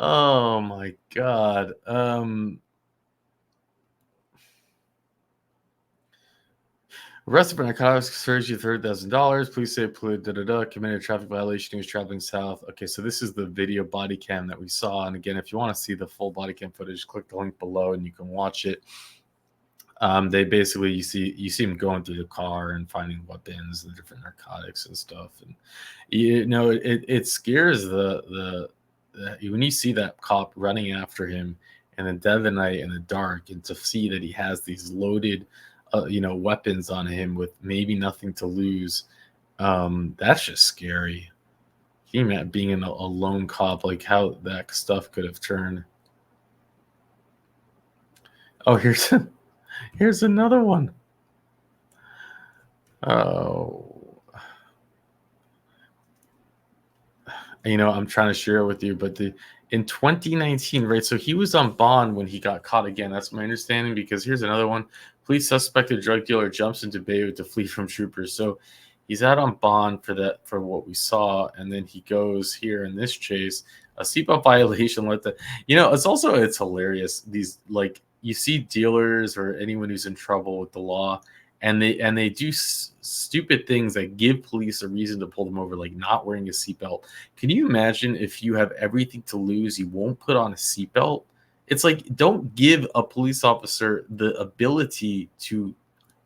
Oh my God. Arrested for narcotics, search you $30,000. Police say committed a traffic violation. He was traveling south. Okay, so this is the video body cam that we saw. And again, if you want to see the full body cam footage, click the link below and you can watch it. They basically you see him going through the car and finding weapons and different narcotics and stuff. And it scares the when you see that cop running after him in the dead of the night in the dark, and to see that he has these loaded weapons on him with maybe nothing to lose, that's just scary. Can you imagine being a lone cop, like how that stuff could have turned? Oh, here's another one. Oh, you know, I'm trying to share it with you, but in 2019, right? So he was on bond when he got caught again. That's my understanding. Because here's another one: police suspected drug dealer jumps into Bayou to flee from troopers. So he's out on bond for that, for what we saw, and then he goes here in this chase, a seatbelt violation. It's hilarious. These, like, you see dealers or anyone who's in trouble with the law, and they do stupid things that give police a reason to pull them over, like not wearing a seatbelt. Can you imagine if you have everything to lose, you won't put on a seatbelt? It's like, don't give a police officer the ability to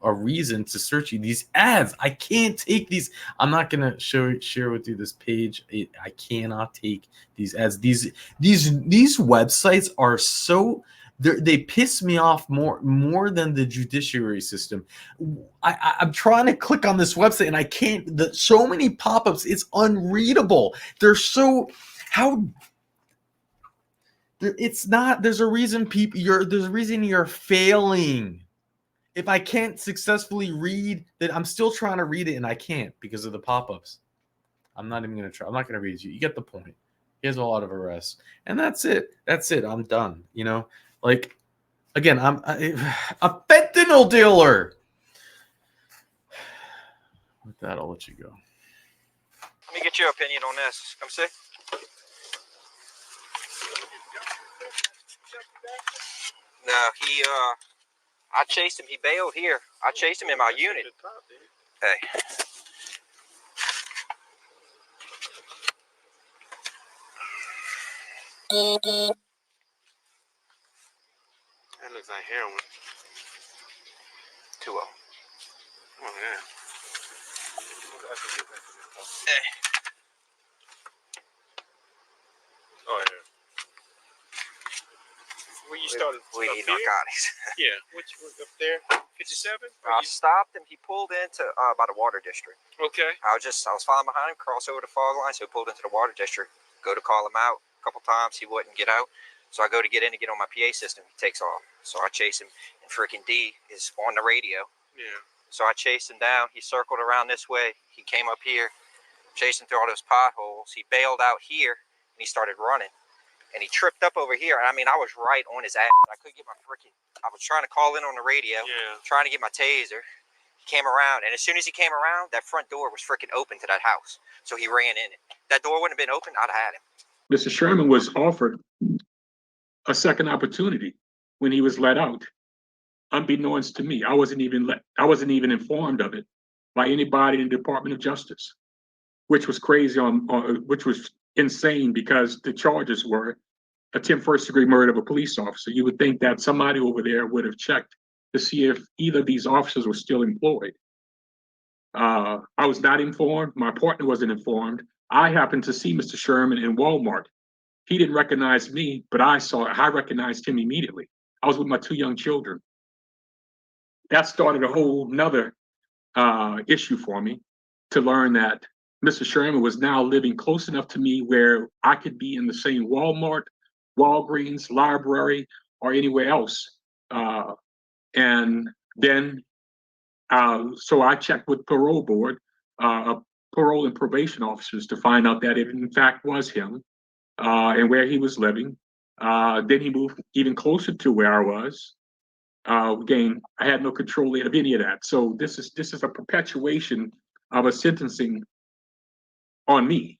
a reason to search you. These ads, I can't take these. I'm not gonna share with you this page. I cannot take these ads. These websites are so, they piss me off more than the judiciary system. I'm trying to click on this website and I can't. So many pop-ups. It's unreadable. They're so, how. It's not. There's a reason there's a reason you're failing. If I can't successfully read that, I'm still trying to read it and I can't because of the pop-ups. I'm not even going to try. I'm not going to read you. You get the point. Here's a lot of arrests. And that's it. I'm done. You know, like, again, I'm a fentanyl dealer. With that, I'll let you go. Let me get your opinion on this. Come see. No, I chased him. He bailed here. I chased him in my unit. Hey. That looks like heroin. 2-0. Come on, yeah. Hey. Oh, yeah. Where you started? We need narcotics. Yeah, which was up there? 57? I stopped him. He pulled into by the water district. Okay. I was following behind him, cross over the fog line, so he pulled into the water district. Go to call him out a couple times, he wouldn't get out. So I go to get in to get on my PA system. He takes off. So I chase him, and freaking D is on the radio. Yeah. So I chased him down. He circled around this way. He came up here, chasing through all those potholes. He bailed out here, and he started running. And he tripped up over here. I mean, I was right on his ass. I couldn't get my I was trying to call in on the radio, trying to get my taser. He came around, and as soon as he came around, that front door was freaking open to that house. So he ran in it. That door wouldn't have been open, I'd have had him. Mr. Sherman was offered a second opportunity when he was let out, unbeknownst to me. I wasn't even informed of it by anybody in the Department of Justice, which was crazy which was insane, because the charges were attempt first-degree murder of a police officer. You would think that somebody over there would have checked to see if either of these officers were still employed. I was not informed. My partner wasn't informed. I happened to see Mr. Sherman in Walmart. He didn't recognize me, but I recognized him immediately. I was with my 2 young children. That started a whole nother issue for me, to learn that Mr. Sherman was now living close enough to me where I could be in the same Walmart, Walgreens, library, or anywhere else. And then, so I checked with parole board, parole and probation officers, to find out that it in fact was him, and where he was living. Then he moved even closer to where I was. Again, I had no control of any of that. So this is a perpetuation of a sentencing on me.